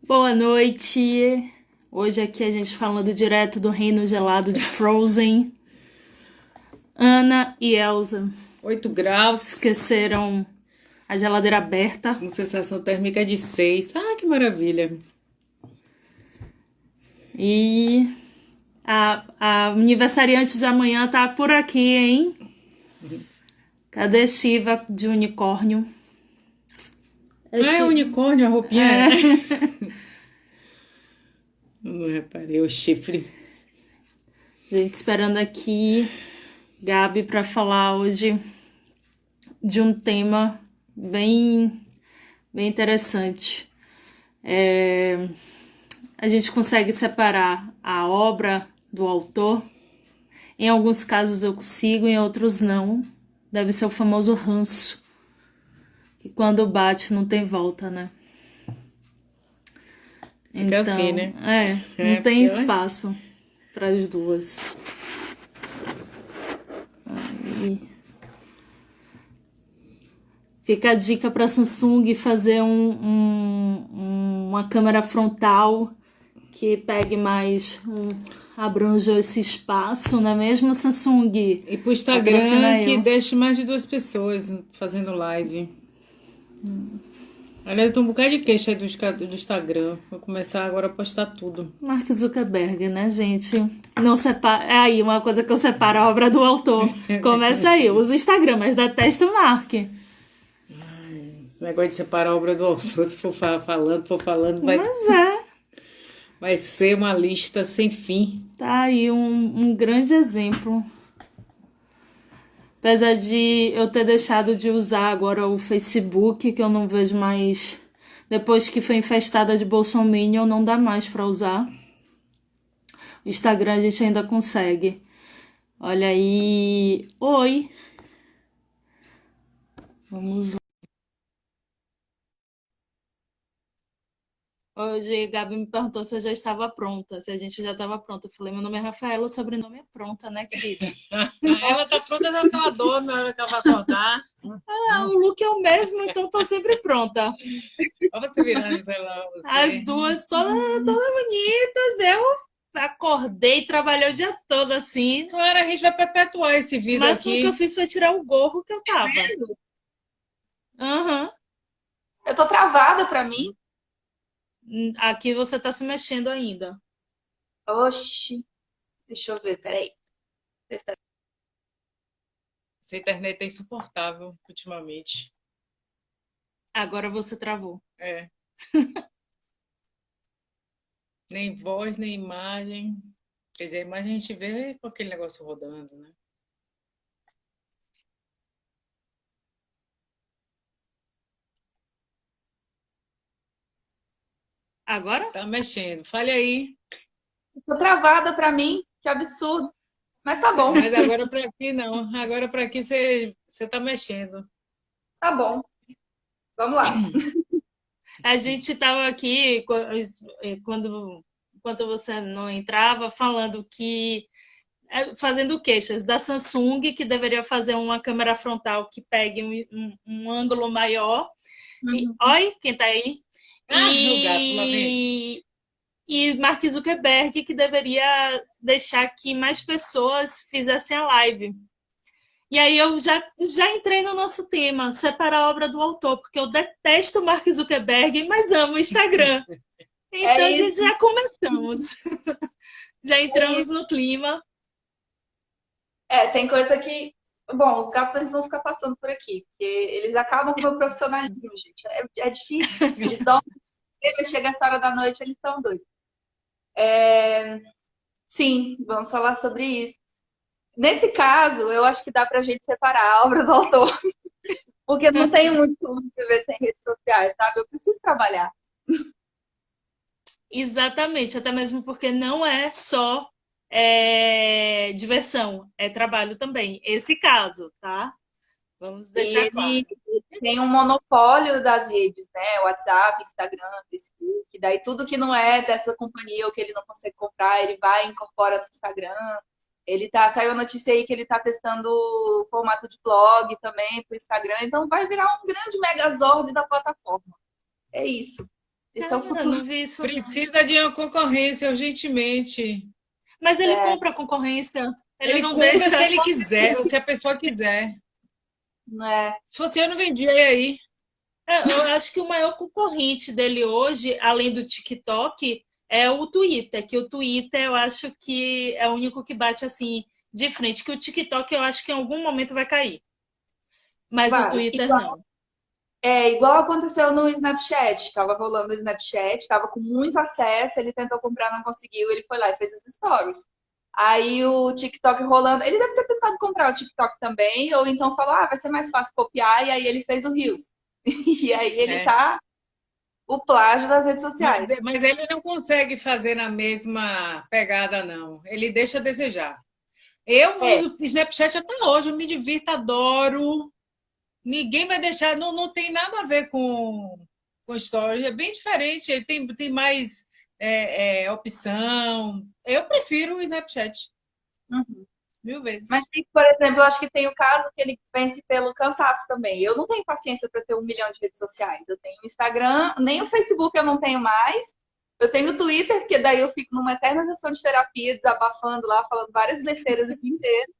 Boa noite. Hoje aqui a gente falando direto do Reino Gelado de Frozen. Ana e Elsa 8 graus, esqueceram a geladeira aberta. com sensação térmica de 6. Ah, que maravilha. E a aniversariante de amanhã tá por aqui, hein? Cadê Shiva de unicórnio? É Shi- unicórnio, a roupinha. Eu não reparei o chifre. Gente esperando aqui Gabi para falar hoje de um tema bem interessante. A gente consegue separar a obra do autor. Em alguns casos eu consigo, em outros não. Deve ser o famoso ranço, que quando bate não tem volta, né? Fica assim, né? Não É, tem porque espaço para as duas. Aí. Fica a dica para a Samsung fazer uma câmera frontal que pegue mais, abranja esse espaço, não é mesmo, Samsung? E pro Patrocina Instagram que eu. deixe mais de 2 pessoas fazendo live. Aliás, tem um bocado de queixa aí do Instagram. Vou começar agora a postar tudo. Mark Zuckerberg, né, gente? Não separa. É aí uma coisa que eu separo a obra do autor. Começa aí, usa o Instagram, mas detesto o Mark. O negócio de separar a obra do autor, se for falando, Mas é. vai ser uma lista sem fim. Tá aí um grande exemplo. Apesar de eu ter deixado de usar agora o Facebook, que eu não vejo mais. Depois que foi infestada de Bolsominion, não dá mais pra usar. O Instagram a gente ainda consegue. Olha aí. Oi. Vamos lá. Hoje a Gabi me perguntou se eu já estava pronta, se a gente já estava pronta. Eu falei, meu nome é Rafaela, o sobrenome é pronta, né, querida? Ela tá pronta já pra dor na hora que ela vai acordar. Ah, o look é o mesmo, então tô sempre pronta. Olha você virando, sei lá, As você. duas todas bonitas. Eu acordei, trabalhei o dia todo assim. Claro, a gente vai perpetuar esse O vídeo máximo que eu aqui. fiz foi tirar o gorro que eu tava. Aham. Eu tô travada pra mim. Aqui você tá se mexendo ainda. Oxi, deixa eu ver, peraí. Essa internet é insuportável ultimamente. Agora você travou. É. Nem voz, nem imagem. Quer dizer, a imagem a gente vê com aquele negócio rodando, né? Agora? Tá mexendo. Fale aí. Tô travada pra mim, que absurdo. Mas tá bom, Mas agora para aqui não. Agora para aqui você tá mexendo. tá bom. Vamos lá. A gente tava aqui quando enquanto você não entrava, falando que fazendo queixas da Samsung, que deveria fazer uma câmera frontal que pegue um ângulo maior. E, Uhum. oi, quem tá aí? Ah, o gato lá vem. E Mark Zuckerberg, que deveria deixar que mais pessoas fizessem a live. E aí eu já entrei no nosso tema, separar a obra do autor, porque eu detesto Mark Zuckerberg, mas amo o Instagram. É Então a gente isso, já começamos. Já é entramos isso. no clima. Tem coisa que. Bom, os gatos eles vão ficar passando por aqui, porque eles acabam com o meu profissionalismo, gente. É difícil. Eles dormem, chega essa hora da noite, eles estão doidos. Sim, vamos falar sobre isso. Nesse caso, eu acho que dá pra gente separar a obra do autor, porque não tenho muito como viver sem redes sociais, sabe? Eu preciso trabalhar. Exatamente, até mesmo porque não é só diversão, é trabalho também. Esse caso, tá? Vamos E deixar claro. ele tem um monopólio das redes, né? WhatsApp, Instagram, Facebook. Daí tudo que não é dessa companhia ou que ele não consegue comprar, ele vai e incorpora no Instagram. Saiu a notícia aí que ele tá testando o formato de blog também pro Instagram. Então vai virar um grande megazord da plataforma. É isso. Esse é o Cara, futuro. não vi isso. Precisa de uma concorrência urgentemente. Mas ele É, compra a concorrência. Ele Ele não compra se deixa. ele quiser, ou se a pessoa quiser. né? Se você não vendia, e aí? Eu acho que o maior concorrente dele hoje, além do TikTok, é o Twitter. Que o Twitter eu acho que é o único que bate assim de frente. Que o TikTok eu acho que em algum momento vai cair. Mas o Vai. Twitter não. Igual aconteceu no Snapchat. Tava rolando o Snapchat, tava com muito acesso, ele tentou comprar, não conseguiu, ele foi lá e fez os stories. Aí o TikTok rolando, ele deve ter tentado comprar o TikTok também, ou então falou, vai ser mais fácil copiar, e aí ele fez o Reels. E aí ele É. tá o plágio das redes Mas, sociais. mas ele não consegue fazer na mesma pegada, não. Ele deixa a desejar. Eu É, uso o Snapchat até hoje, eu me divirto, adoro. Ninguém vai deixar, não tem nada a ver com story, é bem diferente, ele tem mais opção. Eu prefiro o Snapchat, uhum. mil Mas, vezes. por exemplo, eu acho que tem o caso que ele vence pelo cansaço também. Eu não tenho paciência para ter 1 milhão de redes sociais. Eu tenho o Instagram, nem o Facebook eu não tenho mais. Eu tenho o Twitter, porque daí eu fico numa eterna sessão de terapia, desabafando lá, falando várias besteiras o dia inteiro.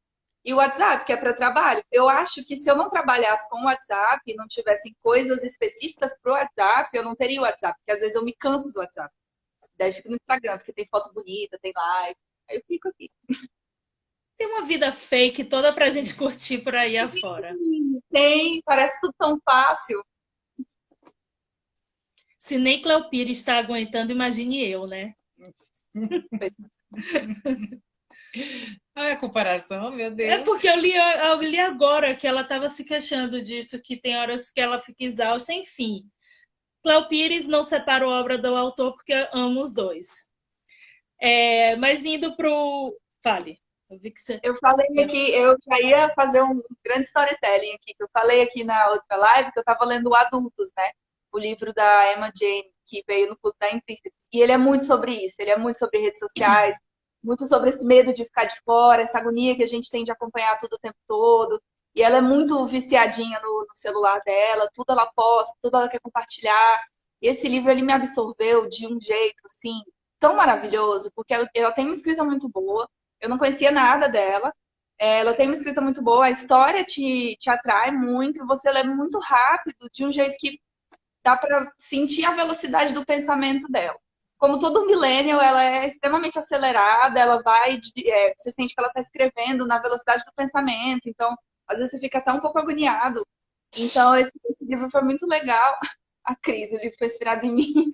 E o WhatsApp, que é para trabalho. Eu acho que se eu não trabalhasse com o WhatsApp e não tivessem coisas específicas para o WhatsApp, eu não teria o WhatsApp, porque às vezes eu me canso do WhatsApp. Daí eu fico no Instagram, porque tem foto bonita, tem live. Aí eu fico aqui. Tem uma vida fake toda pra gente curtir por aí afora. Tem, parece tudo tão fácil. Se nem Cleo Pires está aguentando, imagine eu, né? Ai, a comparação, meu É Deus. porque eu li agora que ela estava se queixando disso, que tem horas que ela fica exausta, enfim. Cléo Pires não separa a obra do autor porque amo os dois. Mas indo pro. Fale. Eu vi que você. Eu falei aqui, eu já ia fazer um grande storytelling aqui, que eu falei aqui na outra live que eu estava lendo o Adultos, né? O livro da Emma Jane, que veio no Clube da Intrínsecos. E ele é muito sobre isso, ele é muito sobre redes sociais, muito sobre esse medo de ficar de fora, essa agonia que a gente tem de acompanhar tudo o tempo todo. E ela é muito viciadinha no celular dela, tudo ela posta, tudo ela quer compartilhar. E esse livro ele me absorveu de um jeito assim tão maravilhoso, porque ela tem uma escrita muito boa. Eu não conhecia nada dela. Ela tem uma escrita muito boa, a história te atrai muito, você lê muito rápido, de um jeito que dá para sentir a velocidade do pensamento dela. Como todo millennial, ela é extremamente acelerada, ela vai, você sente que ela está escrevendo na velocidade do pensamento, então às vezes você fica até um pouco agoniado. Então esse livro foi muito legal. A Cris, o livro foi inspirado em mim.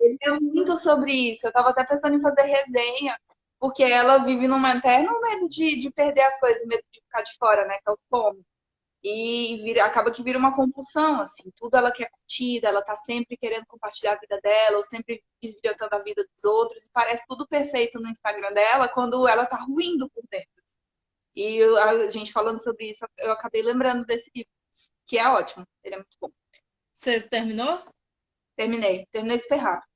Ele é muito sobre isso. Eu estava até pensando em fazer resenha, porque ela vive num eterno medo de perder as coisas, medo de ficar de fora, né? Que é o FOMO. E acaba que vira uma compulsão, assim. Tudo ela quer curtida, ela tá sempre querendo compartilhar a vida dela, ou sempre bisbilhotando a vida dos outros. E parece tudo perfeito no Instagram dela, quando ela tá ruindo por dentro. E a gente falando sobre isso, eu acabei lembrando desse livro, que é ótimo. Ele é muito bom. Você terminou? Terminei super rápido.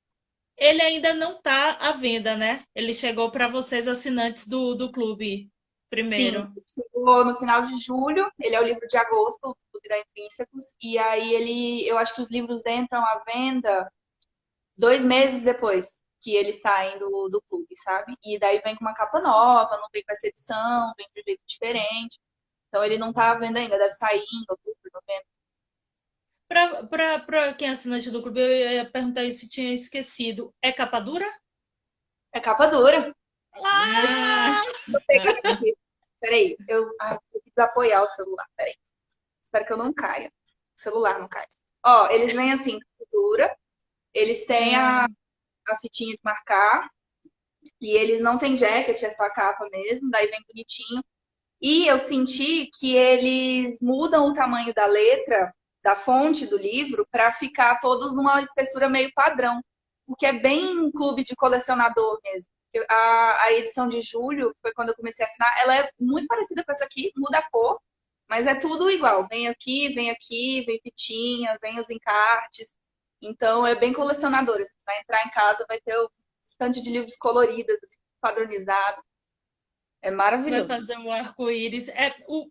Ele ainda não está à venda, né? Ele chegou para vocês, assinantes do clube, Sim, primeiro. chegou no final de julho, ele é o livro de agosto, do Clube da Intrínsecos, e aí eu acho que os livros entram à venda 2 meses depois que eles saem do clube, sabe? E daí vem com uma capa nova, não vem com essa edição, vem de um jeito diferente. Então ele não tá à venda ainda, deve sair em outubro, novembro. Para quem é assinante do clube, eu ia perguntar isso, tinha esquecido. É capa dura? É capa dura. Ah! Vou pegar aqui. Peraí, eu vou desapoiar o celular, peraí. Espero que eu não caia. O celular não cai. Ó, eles vêm assim, capa dura. Eles têm a fitinha de marcar. E eles não têm jacket, é só a capa mesmo. Daí vem bonitinho. E eu senti que eles mudam o tamanho da letra, da fonte do livro, para ficar todos numa espessura meio padrão. O que é bem clube de colecionador mesmo. A edição de julho, foi quando eu comecei a assinar, ela é muito parecida com essa aqui, muda a cor, mas é tudo igual. Vem aqui, vem fitinha, vem os encartes. Então é bem colecionador. Você vai entrar em casa, vai ter o estante de livros coloridos, assim, padronizado. É Vai maravilhoso. fazer um arco-íris.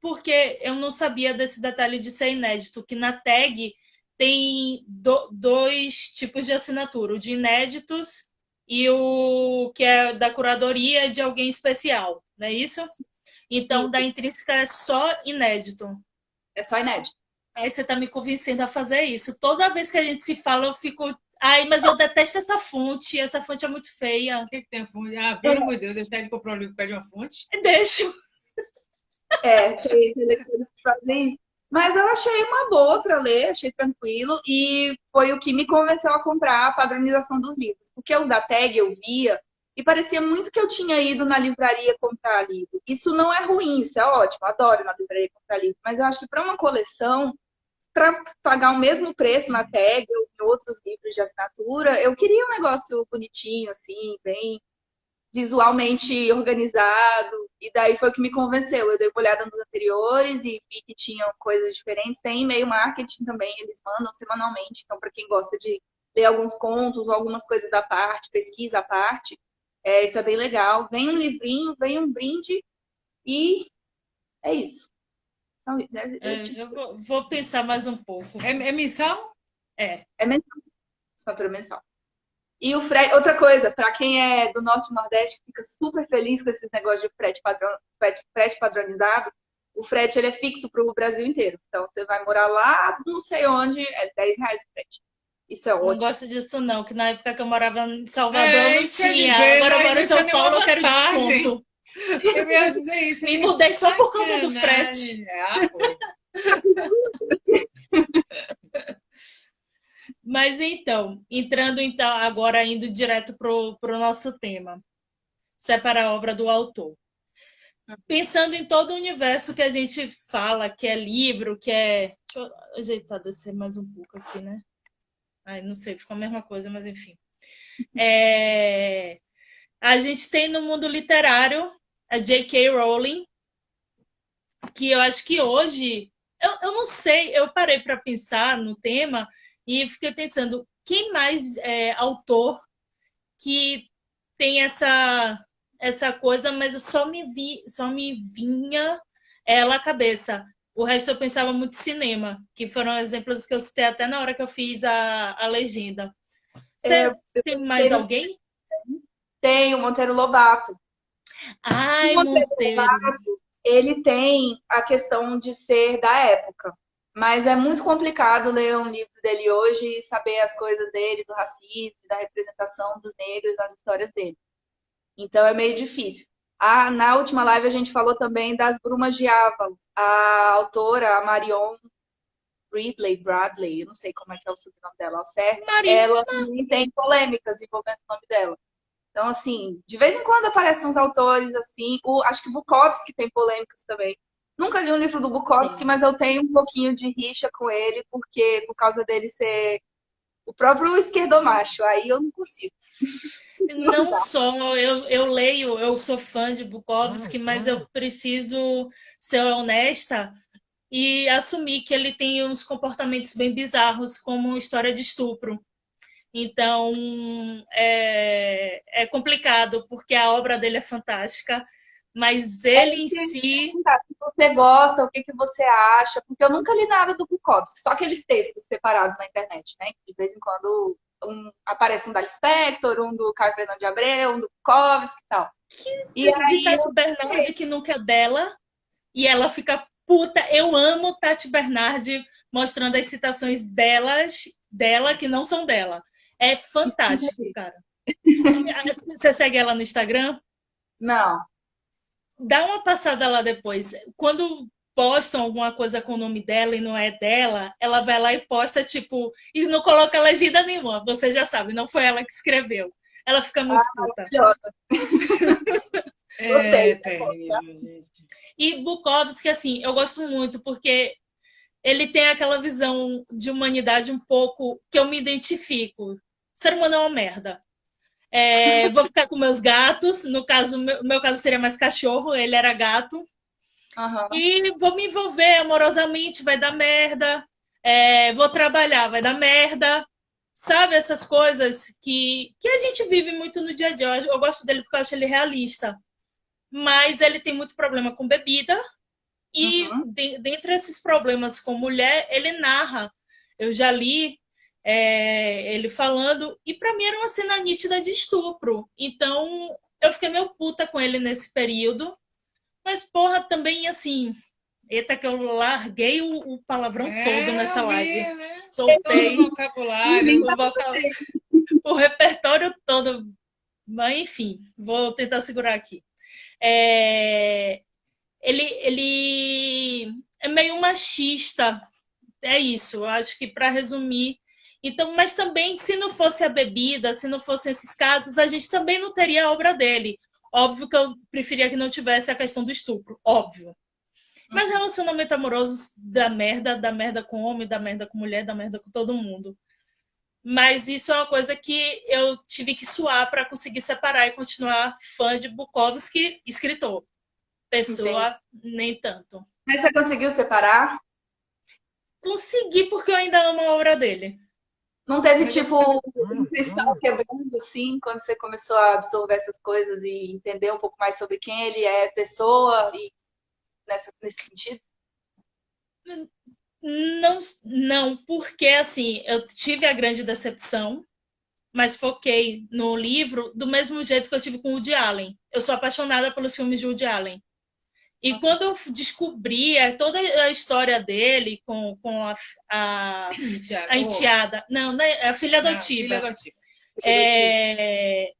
Porque eu não sabia desse detalhe de ser inédito, que na tag tem dois tipos de assinatura, o de inéditos e o que é da curadoria de alguém especial, não é isso? Então, da Intrínseca é só inédito. É só inédito. Aí você tá me convencendo a fazer isso. Toda vez que a gente se fala, eu fico... Ai, mas eu detesto essa fonte é muito feia. O que tem a fonte? Pelo amor de Deus, deixar de comprar um livro pede uma fonte. Deixa. Tem leitores que fazem isso. Mas eu achei uma boa para ler, achei tranquilo, e foi o que me convenceu a comprar a padronização dos livros. Porque os da tag eu via e parecia muito que eu tinha ido na livraria comprar livro. Isso não é ruim, isso é ótimo, eu adoro ir na livraria comprar livro. Mas eu acho que para uma coleção, para pagar o mesmo preço na tag ou em outros livros de assinatura, eu queria um negócio bonitinho, assim, bem visualmente organizado, e daí foi o que me convenceu. Eu dei uma olhada nos anteriores e vi que tinham coisas diferentes. Tem e-mail marketing também, eles mandam semanalmente, então para quem gosta de ler alguns contos ou algumas coisas à parte, pesquisa à parte, isso é bem legal. Vem um livrinho, vem um brinde e é isso. Então, eu vou pensar mais um pouco. É mensal? É. É mensal, assinatura mensal. E o frete, outra coisa, para quem é do Norte e Nordeste, fica super feliz com esses negócios de frete padronizado, o frete ele é fixo para o Brasil inteiro. Então, você vai morar lá, não sei onde, é R$10 o frete. Isso é ótimo. Não gosto disso não, que na época que eu morava em Salvador não isso tinha. dizer, Agora eu aí moro em não São tinha Paulo, eu quero vantagem. desconto. Eu ia dizer isso. Me mudei só por causa do frete. Foi. Mas então, entrando então, agora indo direto para o nosso tema. Separa a obra do autor. Pensando em todo o universo que a gente fala, que é livro, que é... Deixa eu ajeitar, descer mais um pouco aqui, né? Ai, não sei, ficou a mesma coisa, mas enfim. A gente tem no mundo literário a J.K. Rowling, que eu acho que hoje... Eu não sei, eu parei para pensar no tema e fiquei pensando, quem mais é autor que tem essa coisa, mas só me vinha ela à cabeça. O resto eu pensava muito em cinema, que foram exemplos que eu citei até na hora que eu fiz a legenda. Você tem mais alguém? Tem o Monteiro Lobato. Ai, Monteiro. Ele tem a questão de ser da época. Mas é muito complicado ler um livro dele hoje e saber as coisas dele, do racismo, da representação dos negros nas histórias dele. Então é meio difícil. Na última live a gente falou também das Brumas de Avalon. A autora, a Marion Bradley, eu não sei como é que é o sobrenome dela ao certo, ela também tem polêmicas envolvendo o nome dela. Então, assim, de vez em quando aparecem uns autores, assim, acho que Bukowski tem polêmicas também. Nunca li um livro do Bukowski, mas eu tenho um pouquinho de rixa com ele, porque por causa dele ser o próprio esquerdomacho, aí eu não consigo. Não só, eu leio, eu sou fã de Bukowski, mas eu preciso ser honesta e assumir que ele tem uns comportamentos bem bizarros, como história de estupro. Então, é complicado, porque a obra dele é fantástica, mas ele em si... Se você gosta, o que você acha, porque eu nunca li nada do Bukowski, só aqueles textos separados na internet, né? De vez em quando aparece um da Lispector, um do Caio Fernando de Abreu, um do Bukowski e tal. E de Tati Bernardi, que nunca é dela, e ela fica puta. Eu amo Tati Bernardi mostrando as citações dela que não são dela. É fantástico, cara. Você segue ela no Instagram? Não. Dá uma passada lá depois. Quando postam alguma coisa com o nome dela e não é dela, ela vai lá e posta, tipo, e não coloca legenda nenhuma. Você já sabe, não foi ela que escreveu. Ela fica muito puta. Terrível, gente. E Bukowski, assim, eu gosto muito, porque ele tem aquela visão de humanidade um pouco que eu me identifico. O ser humano é uma merda. Vou ficar com meus gatos. No caso, meu caso seria mais cachorro, ele era gato. Uhum. E vou me envolver amorosamente, vai dar merda. Vou trabalhar, vai dar merda. Sabe, essas coisas que a gente vive muito no dia a dia. Eu gosto dele porque eu acho ele realista. Mas ele tem muito problema com bebida. E dentre esses problemas com mulher, ele narra. eu já li ele falando, e para mim era uma cena nítida de estupro. Então, eu fiquei meio puta com ele nesse período. Mas, porra, também, assim... Eita, que eu larguei o palavrão todo nessa eu live. vi, né? Soltei Todo o vocabulário. o repertório todo. Mas, enfim, vou tentar segurar aqui. Ele é meio machista. É isso, eu acho que para resumir. Então, mas também, se não fosse a bebida, se não fossem esses casos, a gente também não teria a obra dele. Óbvio que eu preferia que não tivesse a questão do estupro, óbvio. Mas relacionamento amoroso da merda com homem, da merda com mulher, da merda com todo mundo. Mas isso é uma coisa que eu tive que suar para conseguir separar e continuar fã de Bukowski, escritor. Pessoa, nem tanto. Mas você conseguiu separar? Consegui porque eu ainda amo a obra dele. Não teve, tipo, um cristal quebrando, assim, quando você começou a absorver essas coisas e entender um pouco mais sobre quem ele é, pessoa, e nesse sentido? Não, porque assim, eu tive a grande decepção, mas foquei no livro do mesmo jeito que eu tive com o Woody Allen. Eu sou apaixonada pelos filmes de Woody Allen. E quando eu descobri toda a história dele com a enteada, não, a filha adotiva. E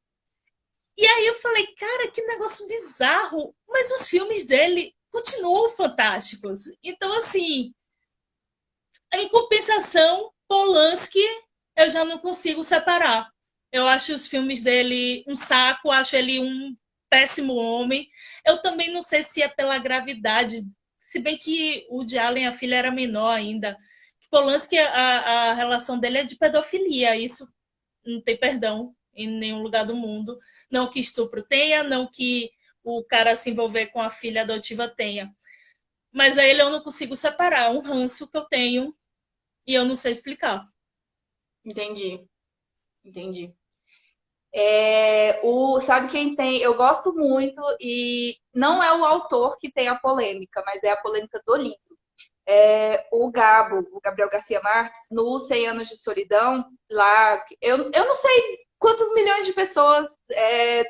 aí eu falei, cara, que negócio bizarro, mas os filmes dele continuam fantásticos. Então, assim, em compensação, Polanski eu já não consigo separar. Eu acho os filmes dele um saco, acho ele um péssimo homem. Eu também não sei se é pela gravidade, se bem que o de Allen, a filha era menor ainda. Polanski, a relação dele é de pedofilia, isso não tem perdão em nenhum lugar do mundo. Não que estupro tenha, não que o cara se envolver com a filha adotiva tenha. Mas aí eu não consigo separar um ranço que eu tenho e eu não sei explicar. Entendi. Sabe quem tem? Eu gosto muito, e não é o autor que tem a polêmica, mas é a polêmica do livro. O Gabriel Garcia Marques, no 100 Anos de Solidão, lá, eu não sei quantos milhões de pessoas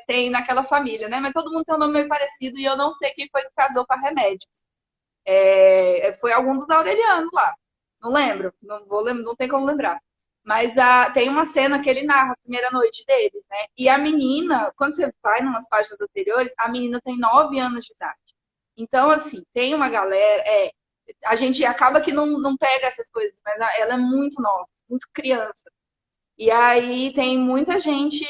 tem naquela família, né? Mas todo mundo tem um nome meio parecido, e eu não sei quem foi que casou com a Remédios. Foi algum dos Aurelianos lá. Não lembro, não tem como lembrar. Mas tem uma cena que ele narra a primeira noite deles, né? E a menina, quando você vai em umas páginas anteriores, a menina tem 9 anos de idade. Então, assim, tem uma galera... a gente acaba que não pega essas coisas, mas ela é muito nova, muito criança. E aí tem muita gente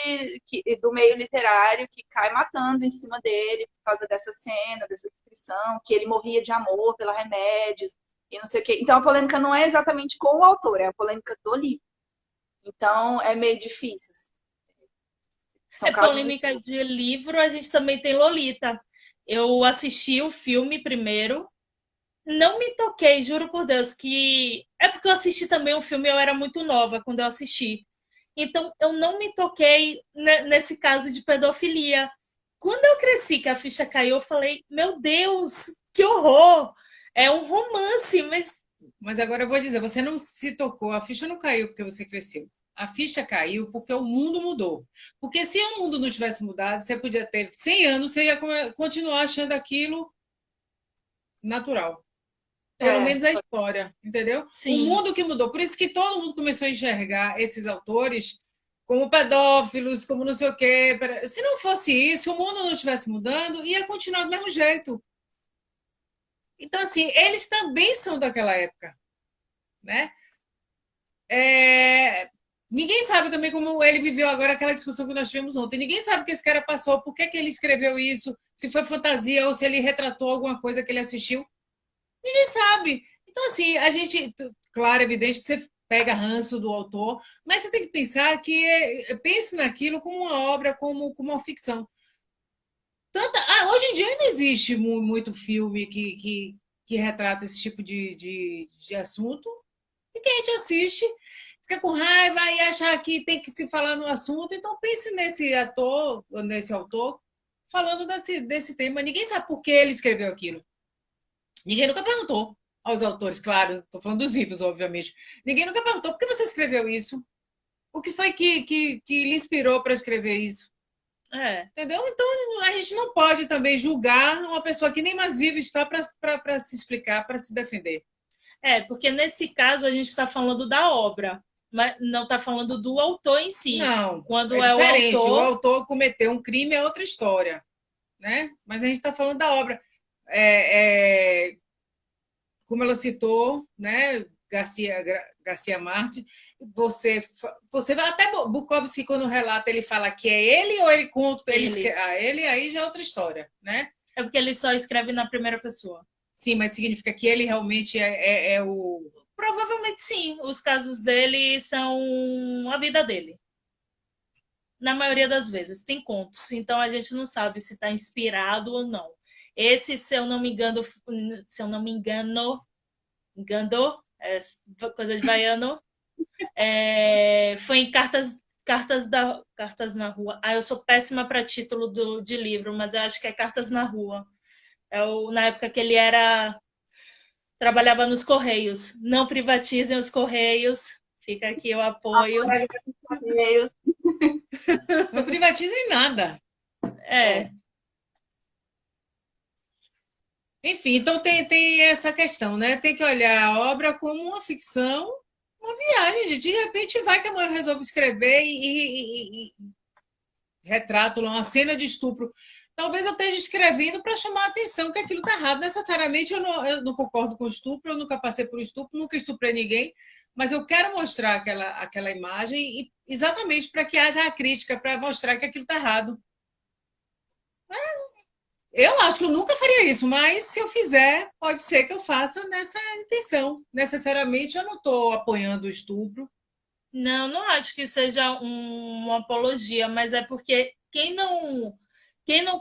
do meio literário que cai matando em cima dele por causa dessa cena, dessa descrição, que ele morria de amor pela Remédios e não sei o quê. Então a polêmica não é exatamente com o autor, é a polêmica do livro. Então é meio difícil. Polêmica de livro, a gente também tem Lolita. Eu assisti o filme primeiro, não me toquei, juro por Deus, que... É porque eu assisti também o filme, eu era muito nova quando eu assisti. Então, eu não me toquei nesse caso de pedofilia. Quando eu cresci, que a ficha caiu, eu falei, meu Deus, que horror! É um romance, mas... Mas agora eu vou dizer, você não se tocou, a ficha não caiu porque você cresceu. A ficha caiu porque o mundo mudou. Porque se o mundo não tivesse mudado, você podia ter 100 anos, você ia continuar achando aquilo natural. Pelo menos a história, entendeu? Sim. O mundo que mudou. Por isso que todo mundo começou a enxergar esses autores como pedófilos, como não sei o quê. Se não fosse isso, o mundo não estivesse mudando, ia continuar do mesmo jeito. Então, assim, eles também são daquela época, né? Ninguém sabe também como ele viveu agora aquela discussão que nós tivemos ontem. Ninguém sabe o que esse cara passou, por que ele escreveu isso, se foi fantasia ou se ele retratou alguma coisa que ele assistiu. Ninguém sabe. Então, assim, a gente, claro, é evidente que você pega ranço do autor, mas você tem que pensar que pense naquilo como uma obra, como uma ficção. Hoje em dia não existe muito filme que retrata esse tipo de assunto, e que a gente assiste, fica com raiva e acha que tem que se falar no assunto. Então pense nesse ator, ou nesse autor, falando desse tema. Ninguém sabe por que ele escreveu aquilo. Ninguém nunca perguntou. aos autores, claro, estou falando dos vivos, obviamente. Ninguém nunca perguntou por que você escreveu isso? O que foi que lhe inspirou para escrever isso? É. Entendeu? Então, a gente não pode também julgar uma pessoa que nem mais viva está para se explicar, para se defender. Porque nesse caso a gente está falando da obra, mas não está falando do autor em si. Não, Quando é é diferente. o autor cometeu um crime é outra história, né? Mas a gente está falando da obra. Como ela citou, né? Garcia Marques, você vai até Bukowski, quando relata, ele fala que é ele ou ele conta ele aí já é outra história, né? É porque ele só escreve na primeira pessoa. Sim, mas significa que ele realmente é o... Provavelmente sim. Os casos dele são a vida dele. Na maioria das vezes. Tem contos. Então a gente não sabe se está inspirado ou não. Esse, se eu não me engano, é coisa de baiano, foi em Cartas na Rua. Eu sou péssima para título de livro, mas eu acho que é Cartas na Rua. Na época que ele trabalhava nos Correios. Não privatizem os Correios. Fica aqui o apoio. Não privatizem nada. Enfim, então tem essa questão, né? Tem que olhar a obra como uma ficção, uma viagem, gente. De repente vai que a mãe resolve escrever e retrata uma cena de estupro. Talvez eu esteja escrevendo para chamar a atenção que aquilo está errado. Necessariamente eu não concordo com o estupro, eu nunca passei por estupro, nunca estuprei ninguém, mas eu quero mostrar aquela imagem exatamente para que haja a crítica, para mostrar que aquilo está errado. Eu acho que eu nunca faria isso, mas se eu fizer, pode ser que eu faça nessa intenção. Necessariamente eu não estou apoiando o estupro. Não acho que seja uma apologia, mas é porque quem não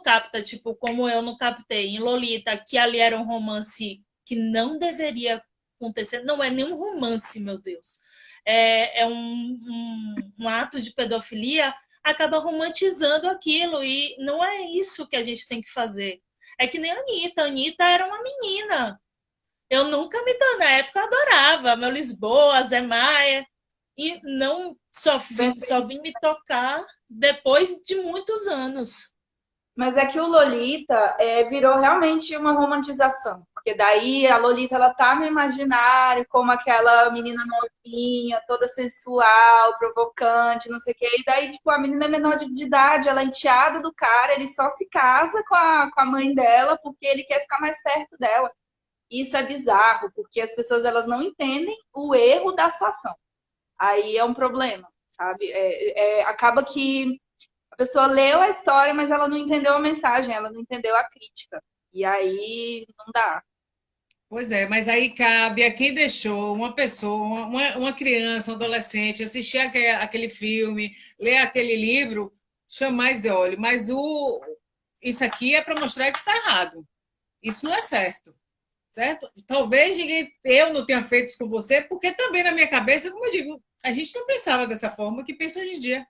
capta, tipo, como eu não captei em Lolita, que ali era um romance que não deveria acontecer, não é nenhum romance, meu Deus. É um ato de pedofilia, acaba romantizando aquilo, e não é isso que a gente tem que fazer. É que nem a Anitta. A Anitta era uma menina. Eu nunca me tornei, na época eu adorava meu Lisboa, Zé Maia, e não só vim me tocar depois de muitos anos. Mas é que o Lolita virou realmente uma romantização. Porque daí a Lolita, ela tá no imaginário como aquela menina novinha, toda sensual, provocante, não sei o quê. E daí, tipo, a menina é menor de idade, ela é enteada do cara, ele só se casa com a mãe dela porque ele quer ficar mais perto dela. E isso é bizarro, porque as pessoas, elas não entendem o erro da situação. Aí é um problema, sabe? Acaba que a pessoa leu a história, mas ela não entendeu a mensagem, ela não entendeu a crítica. E aí não dá. Pois é, mas aí cabe a quem deixou uma pessoa, uma criança, um adolescente, assistir aquele filme, ler aquele livro, chamar e dizer, olha, mas isso aqui é para mostrar que está errado. Isso não é certo. Certo? Talvez eu não tenha feito isso com você, porque também na minha cabeça, como eu digo, a gente não pensava dessa forma que pensa hoje em dia.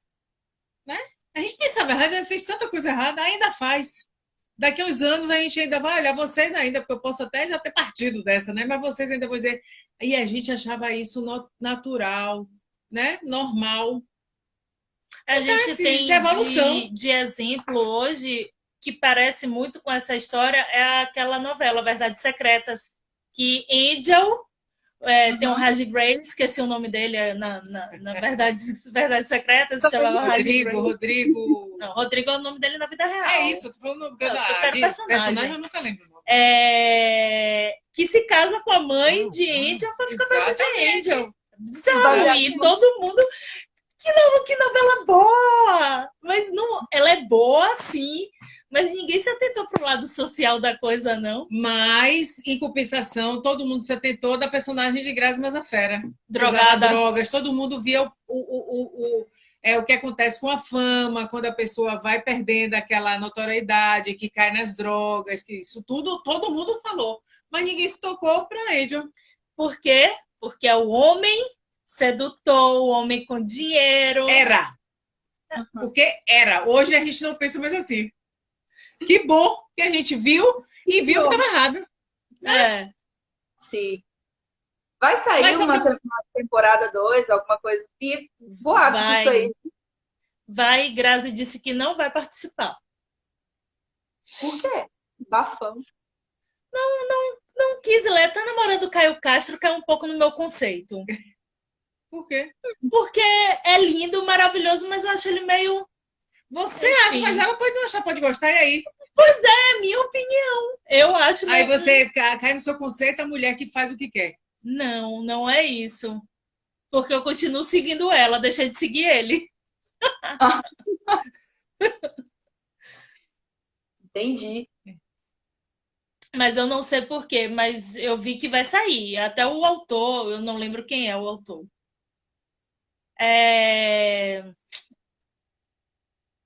Né? A gente pensava errado, já fez tanta coisa errada, ainda faz. Daqui a uns anos a gente ainda vai olhar vocês ainda, porque eu posso até já ter partido dessa, né? Mas vocês ainda vão dizer. E a gente achava isso natural, né? Normal. A gente tem de exemplo hoje, que parece muito com essa história, é aquela novela Verdades Secretas, que Angel tem um Raj Grace, esqueci o nome dele na Verdades Secretas, se chamava Rodrigo. Não, Rodrigo é o nome dele na vida real. É isso, eu tô falando o nome do personagem. Eu nunca lembro o nome. Que se casa com a mãe de Angel para ficar perto de Angel. Bizarro, e todo mundo... Que novela boa! Mas não, ela é boa, sim, mas ninguém se atentou para o lado social da coisa, não. Mas, em compensação, todo mundo se atentou da personagem de Grazi Massafera. Drogada. Drogas, todo mundo via o que acontece com a fama, quando a pessoa vai perdendo aquela notoriedade, que cai nas drogas, que isso tudo, todo mundo falou. Mas ninguém se tocou para Angel. Por quê? Porque é o homem sedutor, o homem com dinheiro. Era. Porque era. Hoje a gente não pensa mais assim. Que bom que a gente viu e viu que estava errado. Sim. Vai sair Mas uma temporada 2, alguma coisa. E boatos disso Vai, aí. vai. Grazi disse que não vai participar. Por quê? Bafão. Não quis ler, tá namorando o Caio Castro, cai um pouco no meu conceito. por quê? Porque é lindo, maravilhoso, mas eu acho ele meio. Você acha, mas Enfim, ela pode não achar, pode gostar, e aí? é minha opinião. Eu acho Aí meio. você cai no seu conceito a mulher que faz o que quer. Não, não é isso. Porque eu continuo seguindo ela, deixei de seguir ele. Entendi. Mas eu não sei por quê, mas eu vi que vai sair. Até o autor, eu não lembro quem é o autor. É...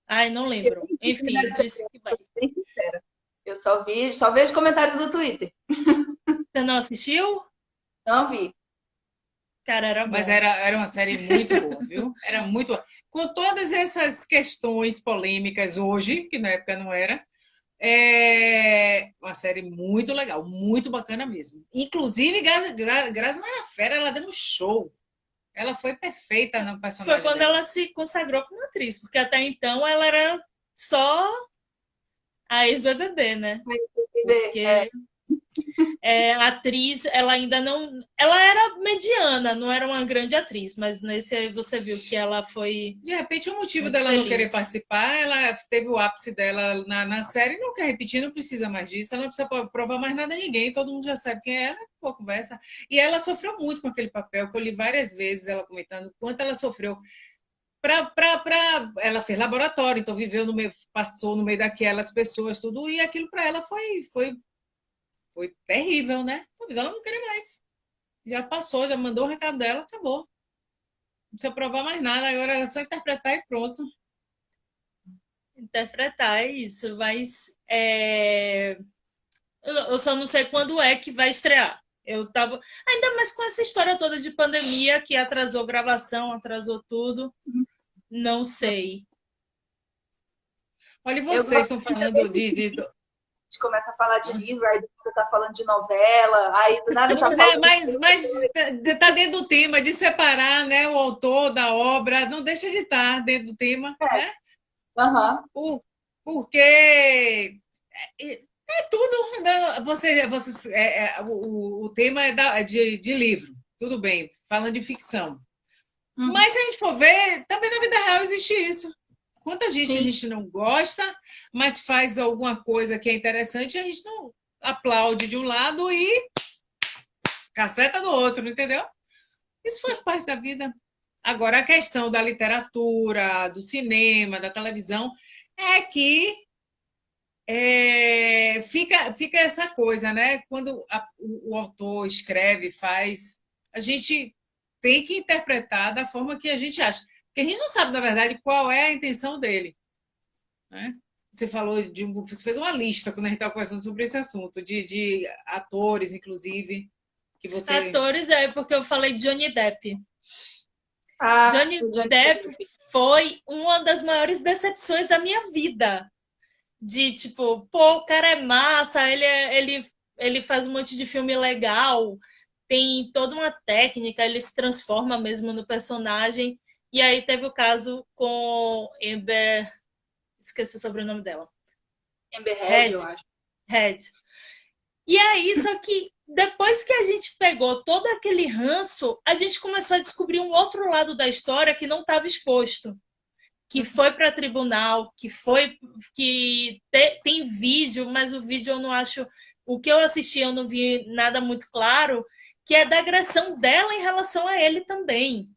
Ai, não Eu lembro. não vi Enfim, Primeira disse que vai. Vou ser bem sincera. Eu só vejo comentários do Twitter. Você não assistiu? Não vi. Cara, era Mas bom. era uma série muito boa, viu? Era muito boa. Com todas essas questões polêmicas hoje, que na época não era, é uma série muito legal, muito bacana mesmo. Inclusive, Grazi Massafera, ela deu um show. Ela foi perfeita no Foi personagem quando dela. ela se consagrou como atriz, porque até então ela era só a ex-BBB, né? Mas você vê, Porque a atriz, ela ainda não. Ela era mediana, não era uma grande atriz, mas nesse aí você viu que ela foi De repente, o motivo muito dela não querer feliz. participar, ela teve o ápice dela na série, não quer repetir, não precisa mais disso, ela não precisa provar mais nada a ninguém, todo mundo já sabe quem é ela, pô, conversa. E ela sofreu muito com aquele papel, que eu li várias vezes ela comentando o quanto ela sofreu. Ela fez laboratório, então viveu no meio, passou no meio daquelas pessoas, tudo, e aquilo para ela foi terrível, né? Talvez ela não queira mais. Já passou, já mandou o recado dela, acabou. Não precisa provar mais nada, agora era só interpretar e pronto. Interpretar isso, mas eu só não sei quando é que vai estrear. Eu tava. Ainda mais com essa história toda de pandemia que atrasou gravação, atrasou tudo. Não sei. Olha, e eu vocês gosto estão de falando a gente começa a falar de livro, aí do nada tá falando de novela, aí do nada tá Não, né, falando mas tá dentro do tema de separar, né, o autor da obra, não deixa de estar dentro do tema, né? Aham. Porque é tudo, né? O tema é de livro, tudo bem, falando de ficção. Uhum. Mas se a gente for ver, também na vida real existe isso. Quanta gente a Sim. gente não gosta, mas faz alguma coisa que é interessante, a gente não aplaude de um lado e caceta do outro, entendeu? Isso faz parte da vida. Agora, a questão da literatura, do cinema, da televisão, é que fica essa coisa, né? Quando o autor escreve, faz, a gente tem que interpretar da forma que a gente acha. Porque a gente não sabe, na verdade, qual é a intenção dele. Né? Você fez uma lista quando a gente estava conversando sobre esse assunto, de atores, inclusive, que você. Atores, é porque eu falei Johnny Depp. Ah, Johnny o Johnny Depp Depp. foi uma das maiores decepções da minha vida. De tipo, pô, o cara é massa, ele faz um monte de filme legal, tem toda uma técnica, ele se transforma mesmo no personagem. E aí teve o caso com Amber, esqueci o sobrenome dela. Amber Heard, Head, eu acho. Head. E aí, só que depois que a gente pegou todo aquele ranço, a gente começou a descobrir um outro lado da história que não estava exposto. Que foi para tribunal, tem vídeo, mas o vídeo eu não acho. O que eu assisti, eu não vi nada muito claro, que é da agressão dela em relação a ele também.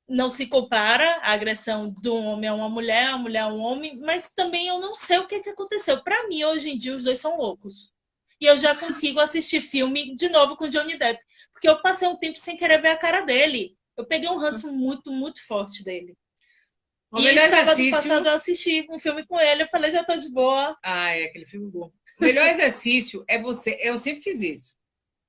Não se compara a agressão de um homem a uma mulher, a mulher a um homem, mas também eu não sei o que aconteceu. Para mim, hoje em dia, os dois são loucos. E eu já consigo assistir filme de novo com Johnny Depp, porque eu passei um tempo sem querer ver a cara dele. Eu peguei um ranço muito, muito forte dele. O E melhor sábado passado exercício. eu assisti um filme com ele, eu falei, já tô de boa. Ah, é aquele filme bom. O melhor exercício é você. Eu sempre fiz isso,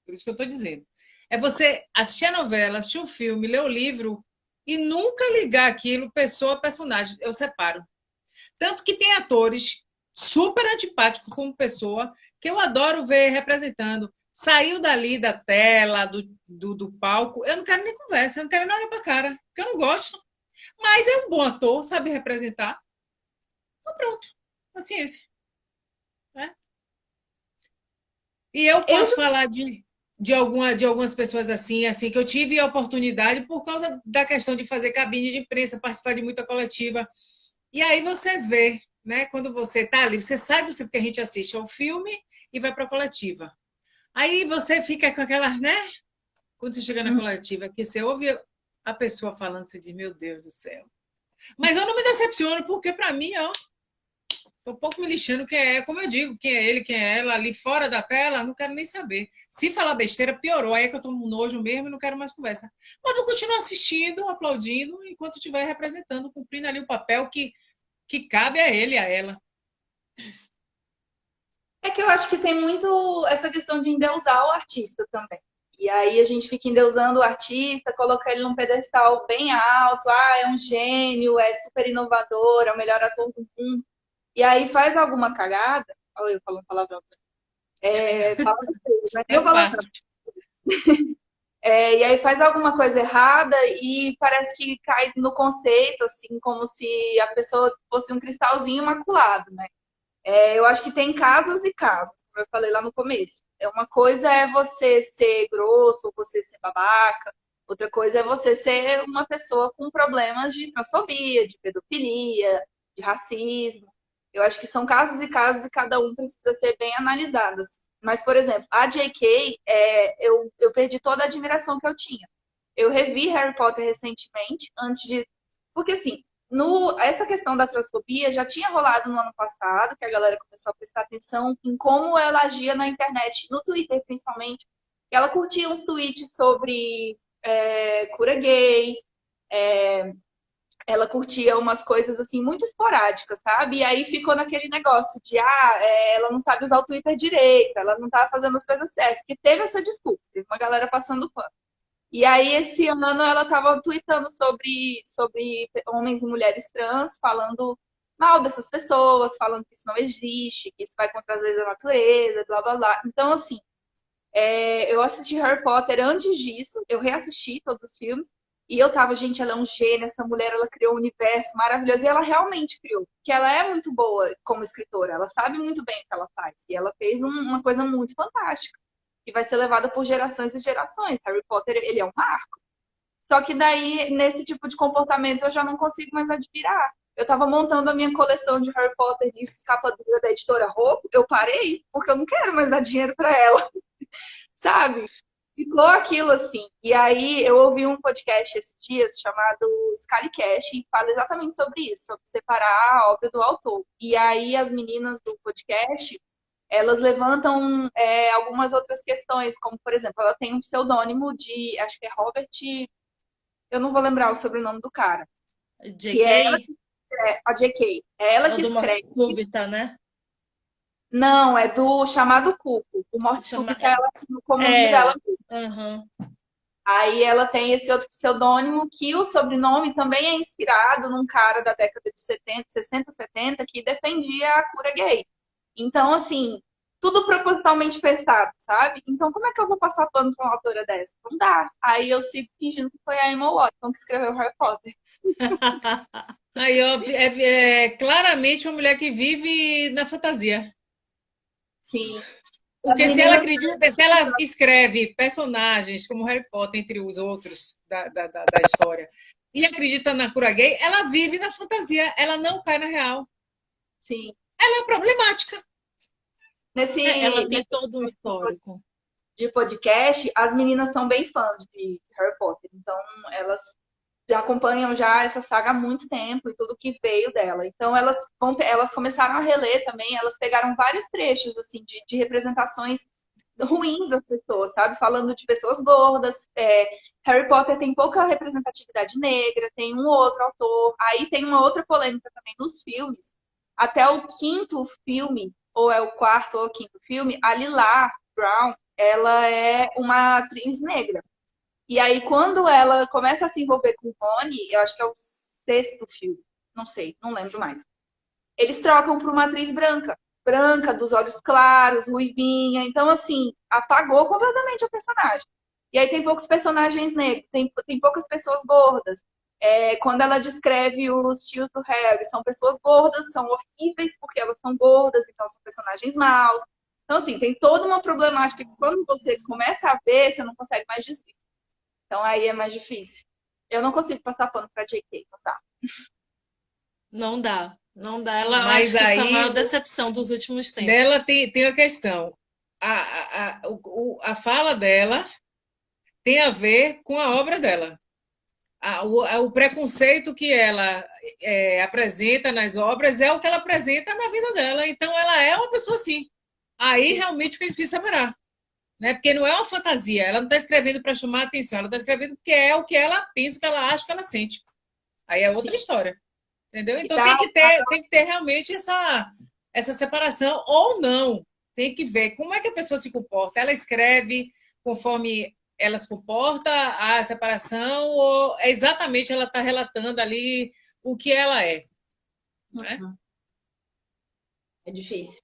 por isso que eu estou dizendo. É você assistir a novela, assistir o filme, ler o livro e nunca ligar aquilo pessoa a personagem. Eu separo. Tanto que tem atores super antipáticos como pessoa, que eu adoro ver representando. Saiu dali da tela, do palco, eu não quero nem conversa, eu não quero nem olhar pra cara, porque eu não gosto. Mas é um bom ator, sabe representar. Então pronto, paciência. Né? E eu Eu posso falar de algumas pessoas assim, que eu tive a oportunidade por causa da questão de fazer cabine de imprensa, participar de muita coletiva. E aí você vê, né, quando você está ali, você sai do porque a gente assiste ao filme e vai para a coletiva. Aí você fica com aquela, né? Quando você chega na coletiva, que você ouve a pessoa falando, você diz, meu Deus do céu. Mas eu não me decepciono, porque para mim, ó, tô um pouco me lixando quem é, como eu digo, quem é ele, quem é ela, ali fora da tela, não quero nem saber. Se falar besteira, piorou, aí é que eu tô no nojo mesmo e não quero mais conversa. Mas vou continuar assistindo, aplaudindo, enquanto estiver representando, cumprindo ali o papel que cabe a ele e a ela. É que eu acho que tem muito essa questão de endeusar o artista também. E aí a gente fica endeusando o artista, coloca ele num pedestal bem alto, é um gênio, é super inovador, é o melhor ator do mundo. E aí faz alguma cagada, olha eu falando palavrão, fala vocês, né? Eu Faz palavrão. parte. E aí faz alguma coisa errada e parece que cai no conceito, assim, como se a pessoa fosse um cristalzinho imaculado, né? Eu acho que tem casos e casos, como eu falei lá no começo. Uma coisa é você ser grosso, ou você ser babaca. Outra coisa é você ser uma pessoa com problemas de transfobia, de pedofilia, de racismo. Eu acho que são casos e cada um precisa ser bem analisado. Assim. Mas, por exemplo, a J.K., eu perdi toda a admiração que eu tinha. Eu revi Harry Potter recentemente, antes de... Porque, assim, essa questão da transfobia já tinha rolado no ano passado, que a galera começou a prestar atenção em como ela agia na internet, no Twitter principalmente. Ela curtia uns tweets sobre cura gay, ela curtia umas coisas assim muito esporádicas, sabe? E aí ficou naquele negócio de ela não sabe usar o Twitter direito, ela não tá fazendo as coisas certas, que teve essa desculpa, teve uma galera passando pano. E aí, esse ano, ela estava tweetando sobre homens e mulheres trans, falando mal dessas pessoas, falando que isso não existe, que isso vai contra as leis da natureza, blá, blá, blá. Então, assim, eu assisti Harry Potter antes disso, eu reassisti todos os filmes, e eu tava, gente, ela é um gênio, essa mulher, ela criou um universo maravilhoso, e ela realmente criou, porque ela é muito boa como escritora, ela sabe muito bem o que ela faz, e ela fez uma coisa muito fantástica que vai ser levada por gerações e gerações. Harry Potter, ele é um marco. Só que daí, nesse tipo de comportamento, eu já não consigo mais admirar. Eu estava montando a minha coleção de Harry Potter de capa dura da editora Hope, eu parei, porque eu não quero mais dar dinheiro para ela, sabe? Ficou aquilo assim. E aí, eu ouvi um podcast esses dias chamado Scalycast, e fala exatamente sobre isso, sobre separar a obra do autor. E aí, as meninas do podcast elas levantam algumas outras questões, como, por exemplo, ela tem um pseudônimo de, acho que é Robert, eu não vou lembrar o sobrenome do cara. Que é ela JK? que a JK. É ela É o que do Morte escreve. Súbita, né? Não, é do chamado Cuco. O Morte Chama... Súbita, ela tem o comando É. dela. Uhum. Aí ela tem esse outro pseudônimo que o sobrenome também é inspirado num cara da década de 70, 60, 70 que defendia a cura gay. Então, assim, tudo propositalmente pensado, sabe? Então, como é que eu vou passar pano pra uma autora dessa? Não dá. Aí eu sigo fingindo que foi a Emma Watson que escreveu Harry Potter. Aí, ó, é claramente uma mulher que vive na fantasia. Sim. Porque se ela acredita, se ela escreve personagens como Harry Potter, entre os outros da história, e acredita na cura gay, ela vive na fantasia, ela não cai na real. Sim. Ela é problemática. Ela tem todo um histórico. De podcast, as meninas são bem fãs de Harry Potter. Então, elas já acompanham já essa saga há muito tempo e tudo que veio dela. Então, elas começaram a reler também, elas pegaram vários trechos assim de representações ruins das pessoas, sabe? Falando de pessoas gordas. Harry Potter tem pouca representatividade negra, tem um outro autor. Aí tem uma outra polêmica também nos filmes. Até o quinto filme, ou é o quarto ou o quinto filme, a Lila Brown, ela é uma atriz negra. E aí, quando ela começa a se envolver com o Rony, eu acho que é o sexto filme, não sei, não lembro mais. Eles trocam por uma atriz branca. branca, dos olhos claros, ruivinha. Então, assim, apagou completamente o personagem. E aí tem poucos personagens negros, tem poucas pessoas gordas. Quando ela descreve os tios do Harry, são pessoas gordas, são horríveis porque elas são gordas, então são personagens maus. Então, assim, tem toda uma problemática que quando você começa a ver, você não consegue mais desver. Então, aí é mais difícil. Eu não consigo passar pano pra JK, não dá. Não dá, não dá. Ela Mas acho que foi a aí maior decepção dos últimos nela tempos. tem a questão. A fala dela tem a ver com a obra dela. O preconceito que ela apresenta nas obras é o que ela apresenta na vida dela. Então, ela é uma pessoa assim. Aí, realmente, fica difícil separar. Né? Porque não é uma fantasia. Ela não está escrevendo para chamar a atenção. Ela está escrevendo porque é o que ela pensa, o que ela acha, o que ela sente. Aí é outra Sim. história. Entendeu? E Então, tá, tem que ter realmente essa separação ou não. Tem que ver como é que a pessoa se comporta. Ela escreve conforme ela se comporta, a separação, ou exatamente ela está relatando ali o que ela é. Né? é difícil.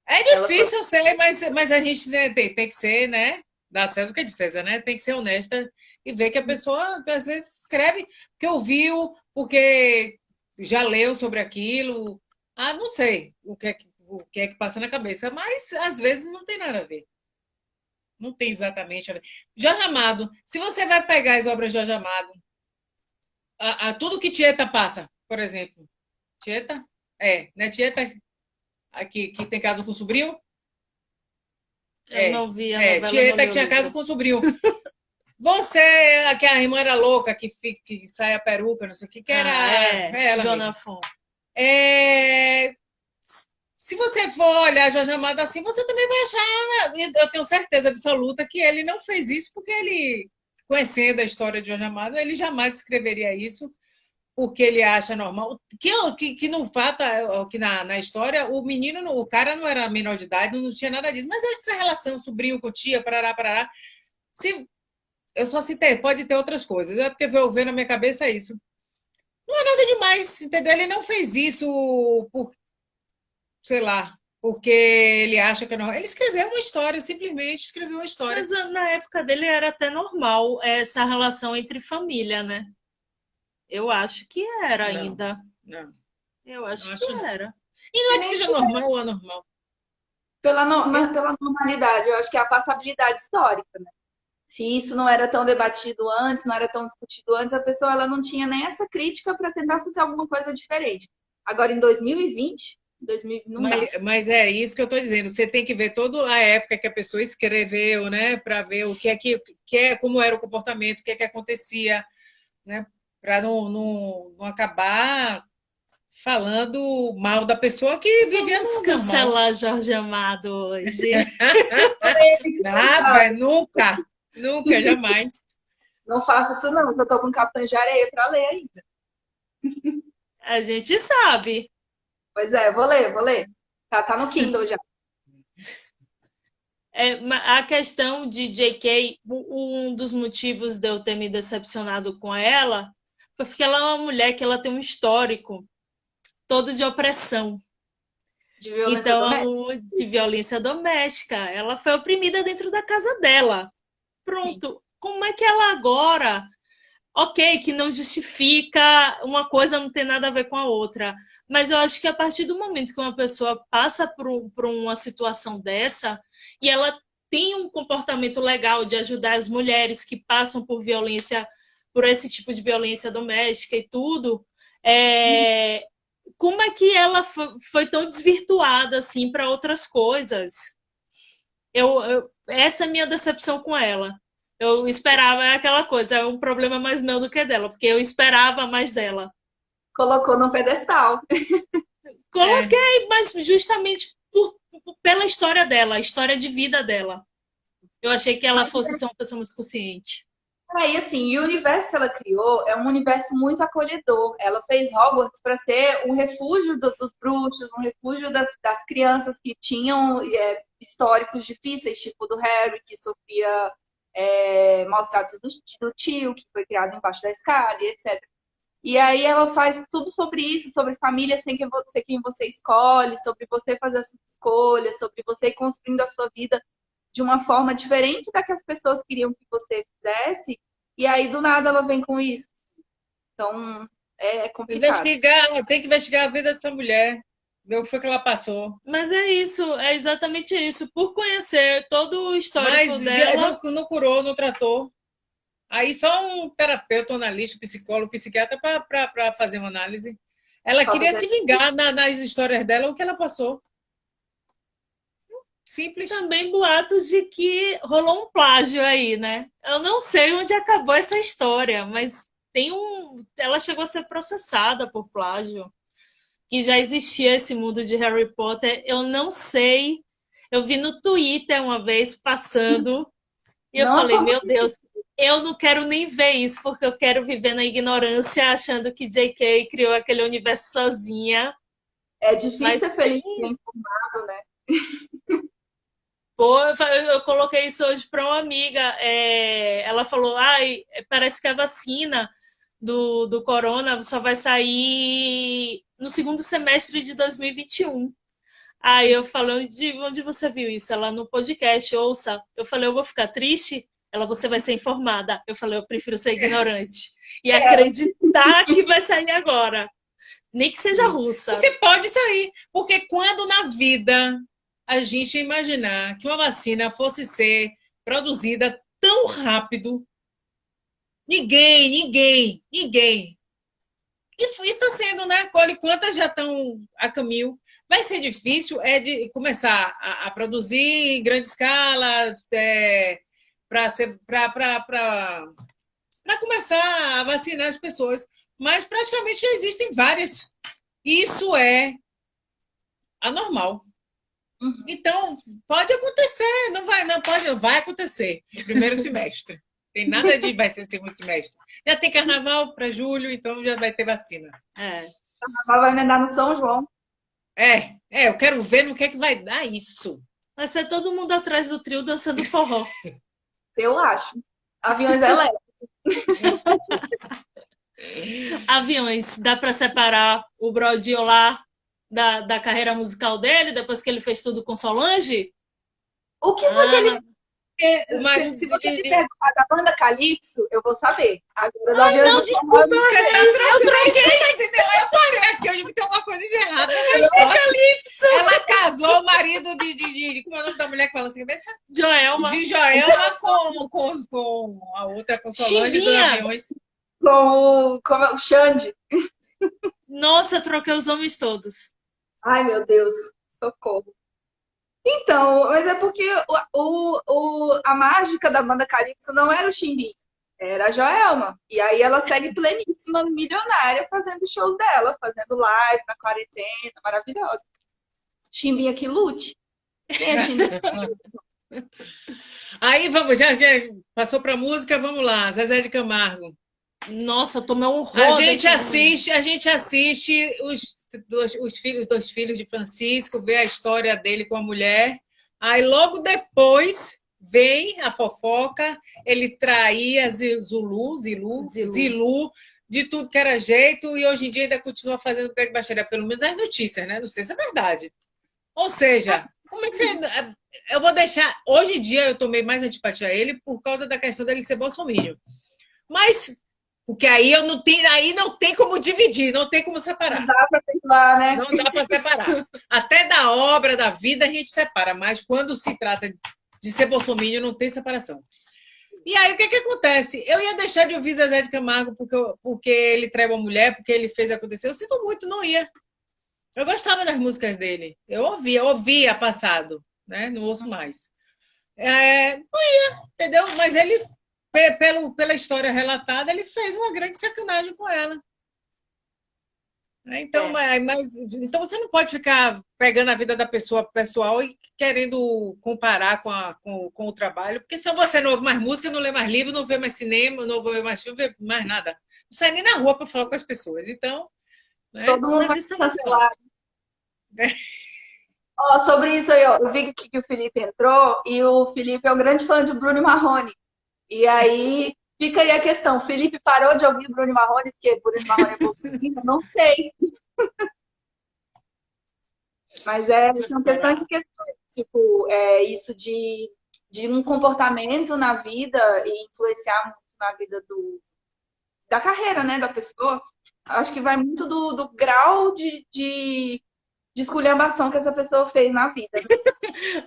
É Ela foi. difícil, eu sei, mas a gente, né, tem que ser, né? Dar César o que é de César, né? Tem que ser honesta e ver que a pessoa, às vezes, escreve porque ouviu, porque já leu sobre aquilo. Ah, não sei o que é que passa na cabeça, mas às vezes não tem nada a ver. Não tem exatamente a ver. Jorge Amado, se você vai pegar as obras de Jorge Amado, tudo que Tieta passa, por exemplo. Tieta? Né? Tieta, aqui, que tem caso com o sobrinho? Eu não vi a novela, não Tieta li que o tinha caso livro. com o sobrinho. Você, que a irmã era louca, que sai a peruca, não sei o que era ela Joana mesmo. Fon. Se você for olhar Jorge Amado assim, você também vai achar, eu tenho certeza absoluta que ele não fez isso porque ele, conhecendo a história de Jorge Amado, ele jamais escreveria isso porque ele acha normal. Que no fato, que na história, o menino, o cara não era menor de idade, não tinha nada disso, mas é essa relação, sobrinho com tia, parará, parará. Se, eu só citei, pode ter outras coisas, é porque veio na minha cabeça isso. Não é nada demais, entendeu? Ele não fez isso por, sei lá, porque ele acha que é normal. Ele escreveu uma história, simplesmente escreveu uma história. Mas na época dele era até normal essa relação entre família, né? Eu acho que era Não, ainda. não, Eu não acho que acho não. era. E não é que seja normal ou anormal. Porque Pela normalidade, eu acho que é a passabilidade histórica, né? Se isso não era tão debatido antes, não era tão discutido antes, a pessoa ela não tinha nem essa crítica para tentar fazer alguma coisa diferente. Agora, em 2020, não dá. Mas é isso que eu estou dizendo. Você tem que ver toda a época que a pessoa escreveu, né? Para ver o como era o comportamento, o que é que acontecia, né? Para não acabar falando mal da pessoa que vivia Vamos no normal. cancelar Jorge Amado hoje. Nada, nunca, nunca, jamais. Não faço isso não, porque eu tô com Capitã de Areia para ler ainda. A gente sabe. Pois é, vou ler. Tá no Kindle já. A questão de JK, um dos motivos de eu ter me decepcionado com ela foi porque ela é uma mulher que ela tem um histórico todo de opressão. De violência doméstica. Então, de violência doméstica. Ela foi oprimida dentro da casa dela. Pronto. Sim. Como é que ela agora... Ok, que não justifica, uma coisa não tem nada a ver com a outra. Mas eu acho que a partir do momento que uma pessoa passa por uma situação dessa e ela tem um comportamento legal de ajudar as mulheres que passam por violência, por esse tipo de violência doméstica e tudo, como é que ela foi tão desvirtuada assim para outras coisas? Essa é a minha decepção com ela. Eu esperava aquela coisa, é um problema mais meu do que dela, porque eu esperava mais dela. Colocou no pedestal. Coloquei, mas justamente pela história dela, a história de vida dela. Eu achei que ela fosse ser uma pessoa mais consciente. E assim, e o universo que ela criou é um universo muito acolhedor. Ela fez Hogwarts para ser um refúgio dos bruxos, um refúgio das crianças que tinham históricos difíceis, tipo do Harry, que sofria maus tratos do tio, que foi criado embaixo da escada, etc. E aí ela faz tudo sobre isso, sobre família sem ser quem você escolhe, sobre você fazer as suas escolhas, sobre você ir construindo a sua vida de uma forma diferente da que as pessoas queriam que você fizesse. E aí, do nada, ela vem com isso. Então, é complicado. Tem que investigar a vida dessa mulher. Ver o que foi que ela passou. Mas é isso, é exatamente isso. Por conhecer todo o histórico Mas dela, não curou, não tratou. Aí só um terapeuta, um analista, um psicólogo, um psiquiatra para fazer uma análise. Ela Só queria fazer- se vingar nas histórias dela, o que ela passou. Simples. também boatos de que rolou um plágio aí, né? Eu não sei onde acabou essa história, mas ela chegou a ser processada por plágio. Que já existia esse mundo de Harry Potter. Eu não sei. Eu vi no Twitter uma vez passando e eu Não falei, acompanho. meu Deus, eu não quero nem ver isso, porque eu quero viver na ignorância, achando que J.K. criou aquele universo sozinha. É difícil Mas ser feliz sem informado, né? pô, eu coloquei isso hoje para uma amiga. Ela falou: ai, parece que a vacina do corona só vai sair no segundo semestre de 2021. Aí eu falei: de onde você viu isso? Ela no podcast, ouça. Eu falei: eu vou ficar triste? Ela, você vai ser informada. Eu falei: eu prefiro ser ignorante e acreditar que vai sair agora, nem que seja russa. Porque pode sair. Porque quando na vida a gente imaginar que uma vacina fosse ser produzida tão rápido, ninguém. E está sendo, né? Colhe quantas já estão a caminho. Vai ser difícil de começar a produzir em grande escala, para começar a vacinar as pessoas. Mas praticamente já existem várias. Isso é anormal. Uhum. Então, pode acontecer, não vai acontecer no primeiro semestre. Tem nada de vai ser segundo semestre. Já tem carnaval para julho, então já vai ter vacina. Ela vai emendar no São João. Eu quero ver no que é que vai dar isso. Vai ser todo mundo atrás do trio dançando forró. Eu acho. Aviões elétricos. Aviões, dá para separar o Brodinho lá da carreira musical dele, depois que ele fez tudo com Solange? O que foi que ele O marido se você me perguntar da banda Calypso, eu vou saber. Agora, do avião Não, desculpa, você tá trazendo. Eu parei aqui, eu digo que tem alguma coisa de errado nessa história. Calypso! Ela casou o marido como é o nome da mulher que fala assim? Joelma. De Joelma com a outra, com Solange dos Chimbinha. Aviões. Com o Xande. Nossa, eu troquei os homens todos. Ai, meu Deus. Socorro. Então, mas é porque a mágica da banda Calypso não era o Chimbinha, era a Joelma. E aí ela segue pleníssima, milionária, fazendo shows dela, fazendo live na quarentena, maravilhosa. Chimbinha que lute. Quem é Chimbinha? Aí vamos, já passou para música, vamos lá. Zezé de Camargo. Nossa, eu tomei um A horror. gente assiste os dois filhos de Francisco, vê a história dele com a mulher. Aí logo depois vem a fofoca, ele traía Zilu, de tudo que era jeito, e hoje em dia ainda continua fazendo pé de baixaria, pelo menos as notícias, né? Não sei se é verdade. Ou seja, como é que você. Eu vou deixar. Hoje em dia eu tomei mais antipatia a ele por causa da questão dele ser bolsominion. Mas. Porque aí não tem como dividir, não tem como separar. Não dá para separar, né? Não dá para separar. Até da obra, da vida, a gente separa, mas quando se trata de ser bolsominion, não tem separação. E aí, o que acontece? Eu ia deixar de ouvir Zezé de Camargo porque ele traiu uma mulher, porque ele fez acontecer. Eu sinto muito, não ia. Eu gostava das músicas dele. Eu ouvia passado, né? Não ouço mais. Não ia, entendeu? Mas ele, pela história relatada, ele fez uma grande sacanagem com ela. Então, então você não pode ficar pegando a vida da pessoa pessoal e querendo comparar com o trabalho, porque se você não ouve mais música, não lê mais livro, não vê mais cinema, não vê mais filme, não vê mais nada. Não sai nem na rua para falar com as pessoas. Então, né? Todo mundo vai se cancelar. Sobre isso aí, eu vi que o Felipe entrou e o Felipe é um grande fã de Bruno Marrone. E aí Fica aí a questão. Felipe parou de ouvir Bruno Marrone, porque Bruno Marrone é bolsonarista? Não sei. Mas são questões e questões. Tipo, isso de um comportamento na vida e influenciar muito na vida da carreira, né, da pessoa. Acho que vai muito do grau de esculhambação que essa pessoa fez na vida.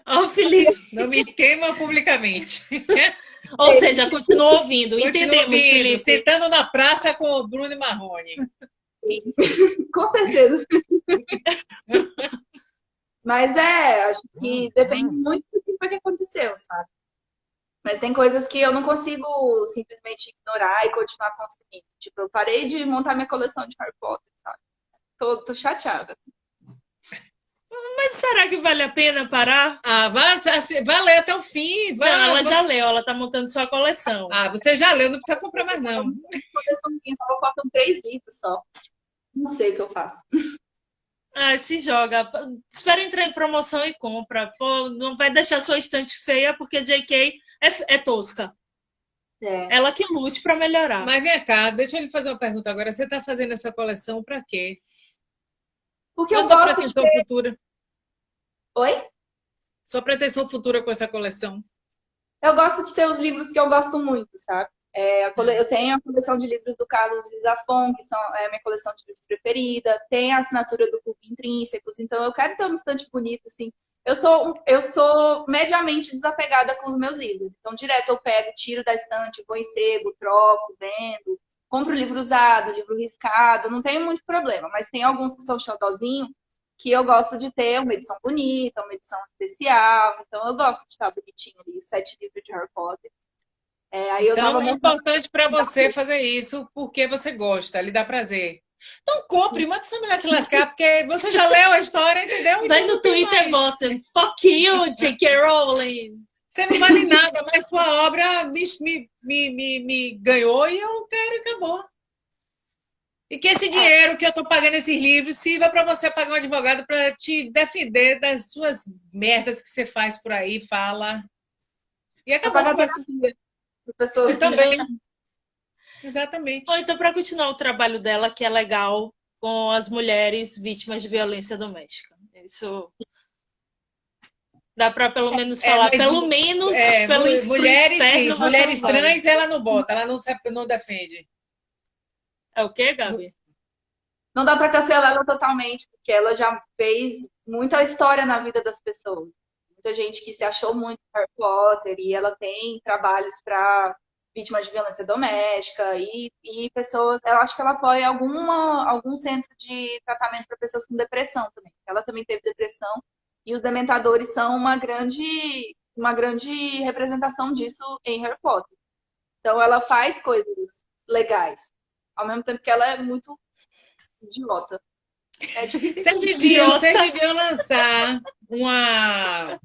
Ó, Felipe. Não me queima publicamente. Ou seja, continua ouvindo. Continua Entendemos, ouvindo, Felipe. sentando na praça com o Bruno Marrone. Com certeza. Mas acho que depende muito do que foi que aconteceu, sabe? Mas tem coisas que eu não consigo simplesmente ignorar e continuar consumindo. Tipo, eu parei de montar minha coleção de Harry Potter, sabe? Tô chateada. Mas será que vale a pena parar? Vai ler até o fim. Não, ela já leu, ela tá montando sua coleção. Você já leu, não precisa comprar mais, não. Coleçãozinha, só faltam 3 livros só. Não sei o que eu faço. Se joga. Espera entrar em promoção e compra. Pô, não vai deixar sua estante feia, porque JK é tosca. Ela que lute para melhorar. Mas vem cá, deixa eu lhe fazer uma pergunta agora. Você está fazendo essa coleção para quê? Porque qual eu sua gosto pretensão futura? Oi? Sua pretensão futura com essa coleção? Eu gosto de ter os livros que eu gosto muito, sabe? Eu tenho a coleção de livros do Carlos Zafon, que são a minha coleção de livros preferida. Tem a assinatura do Clube Intrínsecos. Então, eu quero ter uma estante bonita, assim. Eu sou mediamente desapegada com os meus livros. Então, direto eu pego, tiro da estante, vou em sebo, troco, vendo. Compro livro usado, livro riscado. Não tenho muito problema. Mas tem alguns que são xodózinho que eu gosto de ter uma edição bonita, uma edição especial. Então, eu gosto de estar bonitinho ali, 7 livros de Harry Potter. Então, é importante para você fazer isso porque você gosta, lhe dá prazer. Então, compre, manda essa mulher se lascar, porque você já leu a história, entendeu? Vai no Twitter e bota fuck you, J.K. Rowling. Você não vale nada, mas sua obra me ganhou e eu quero e acabou. E que esse dinheiro que eu estou pagando esses livros sirva para você pagar um advogado para te defender das suas merdas que você faz por aí, fala. E acabou. Pessoas também. Exatamente. Ou então, para continuar o trabalho dela, que é legal, com as mulheres vítimas de violência doméstica. Isso dá para pelo menos falar, pelo menos pelo mulheres, inferno. Sim, mulheres trans ela não bota, ela não defende. É o quê, Gabi? Não dá para cancelar ela totalmente, porque ela já fez muita história na vida das pessoas. Muita gente que se achou muito Harry Potter e ela tem trabalhos para vítimas de violência doméstica e pessoas. Eu acho que ela apoia algum centro de tratamento para pessoas com depressão também. Ela também teve depressão e os dementadores são uma grande representação disso em Harry Potter. Então ela faz coisas legais, ao mesmo tempo que ela é muito idiota. Vocês deviam lançar uma...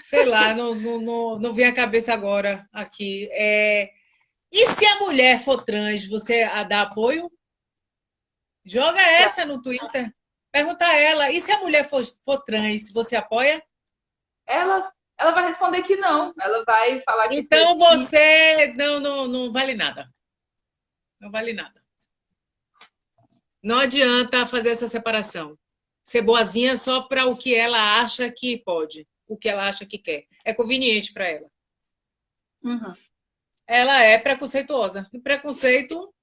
Sei lá, não vem à cabeça agora aqui. E se a mulher for trans, você dá apoio? Joga essa no Twitter. Pergunta a ela. E se a mulher for trans, você apoia? Ela vai responder que não. Ela vai falar que... Então você não vale nada. Não vale nada. Não adianta fazer essa separação. Ser boazinha só para o que ela acha que pode, o que ela acha que quer. É conveniente para ela. Uhum. Ela é preconceituosa. E preconceito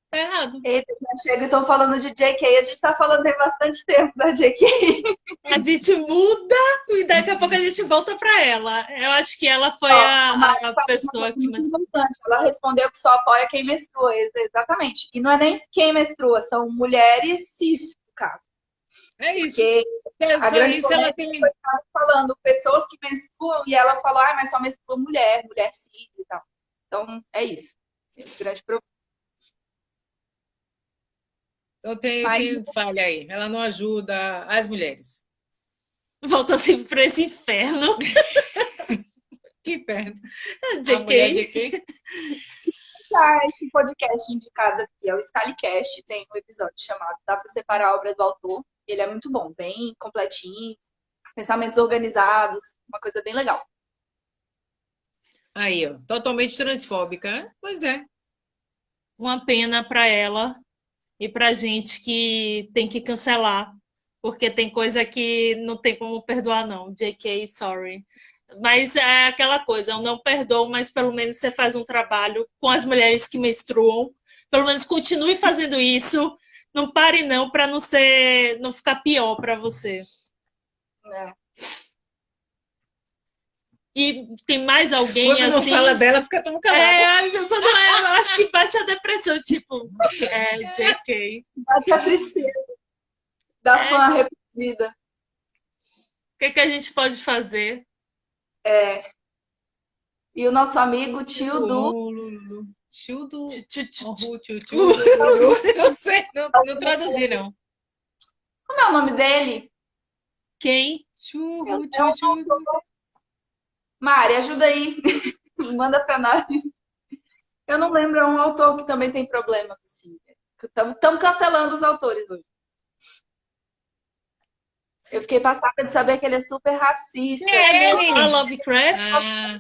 tá errado. Eita, já chega e estão falando de JK. A gente está falando tem bastante tempo da JK. A gente muda e daqui a pouco a gente volta para ela. Eu acho que ela foi a pessoa que mais... Ela respondeu que só apoia quem menstrua. Exatamente. E não é nem quem menstrua, são mulheres cis, no caso. É isso. Porque a grande ela tem... foi falando pessoas que menstruam e ela falou, mas só menstrua mulher cis e tal. Então, é isso. Esse grande problema. Então tem falha aí. Ela não ajuda as mulheres. Volta sempre para esse inferno. Que inferno. JK. Esse podcast indicado aqui é o Scalicast. Tem um episódio chamado Dá para Separar a Obra do Autor. Ele é muito bom, bem completinho. Pensamentos organizados. Uma coisa bem legal. Aí, ó, totalmente transfóbica. Pois é. Uma pena para ela e para gente que tem que cancelar, porque tem coisa que não tem como perdoar, não. JK, sorry. Mas é aquela coisa, eu não perdoo, mas pelo menos você faz um trabalho com as mulheres que menstruam. Pelo menos continue fazendo isso. Não pare não para não ficar pior para você. né? E tem mais alguém Quando não assim? fala dela, fica tão calada. Quando eu acho que bate a depressão, tipo, JK. Bate a tristeza da É, fã arrependida. o que a gente pode fazer? E o nosso amigo tio do. Tio do. Tchu, tchu, tchu, Uhul, tio, tchu. tio, lulu. Não sei, não traduzi, não. Como é o nome dele? Quem? Churro, tio, tio. Mari, ajuda aí. Manda pra nós. Eu não lembro, é um autor que também tem problemas, assim. Estamos cancelando os autores hoje. Eu fiquei passada de saber que ele é super racista. É A ele. Lovecraft? Ah,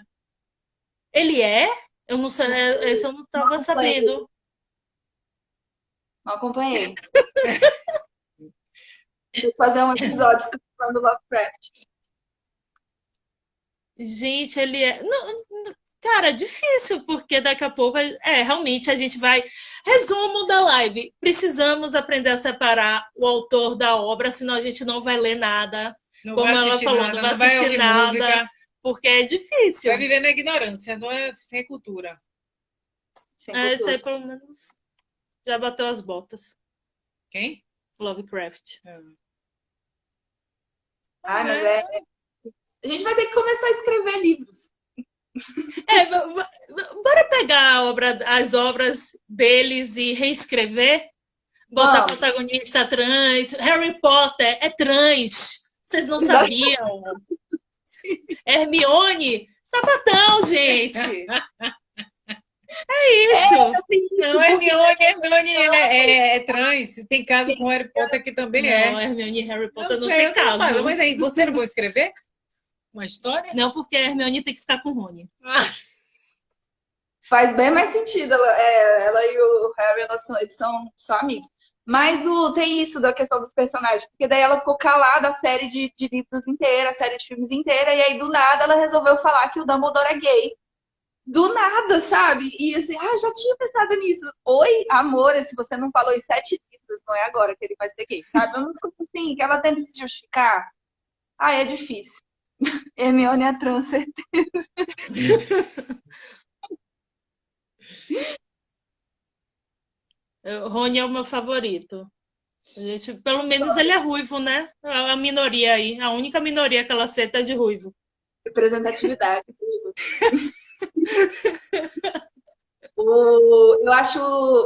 Ele é? Eu não sei, Não sei, esse eu não estava acompanhei. sabendo. Não acompanhei. Vou fazer um episódio falando Lovecraft. Gente, ele é. Não, cara, é difícil, porque daqui a pouco realmente a gente vai. Resumo da live. Precisamos aprender a separar o autor da obra, senão a gente não vai ler nada. não vai Como ela assistir falou, não nada, vai não vai assistir ouvir nada, música. porque é difícil. Vai viver na ignorância, não é sem cultura. Sem Esse aí, cultura. pelo menos, já bateu as botas. Quem? Lovecraft. Ai, mas é. A gente vai ter que começar a escrever livros. Bora pegar as obras deles e reescrever? Botar Vamos. protagonista trans. Harry Potter é trans. Vocês não Exato. sabiam? Hermione, sapatão, gente. É isso. Não, Hermione é trans. Tem caso com Harry Potter que também Não, é. Hermione e Harry Potter Eu não sei, tem eu tô caso. falando, mas aí, você não vai escrever uma história? Não, porque a Hermione tem que ficar com o Rony. Faz bem mais sentido. Ela e o Harry, eles são só amigos. Mas tem isso da questão dos personagens, porque daí ela ficou calada a série de livros inteira, a série de filmes inteira, e aí do nada ela resolveu falar que o Dumbledore é gay. Do nada, sabe? E assim, já tinha pensado nisso. Oi, amor, se você não falou em 7 livros, não é agora que ele vai ser gay, sabe? Eu não fico assim, que ela tenta se justificar. É difícil. Hermione é trans, certeza. O Rony é o meu favorito. Pelo menos ele é ruivo, né? A minoria aí. A única minoria que ela aceita é de ruivo. Representatividade.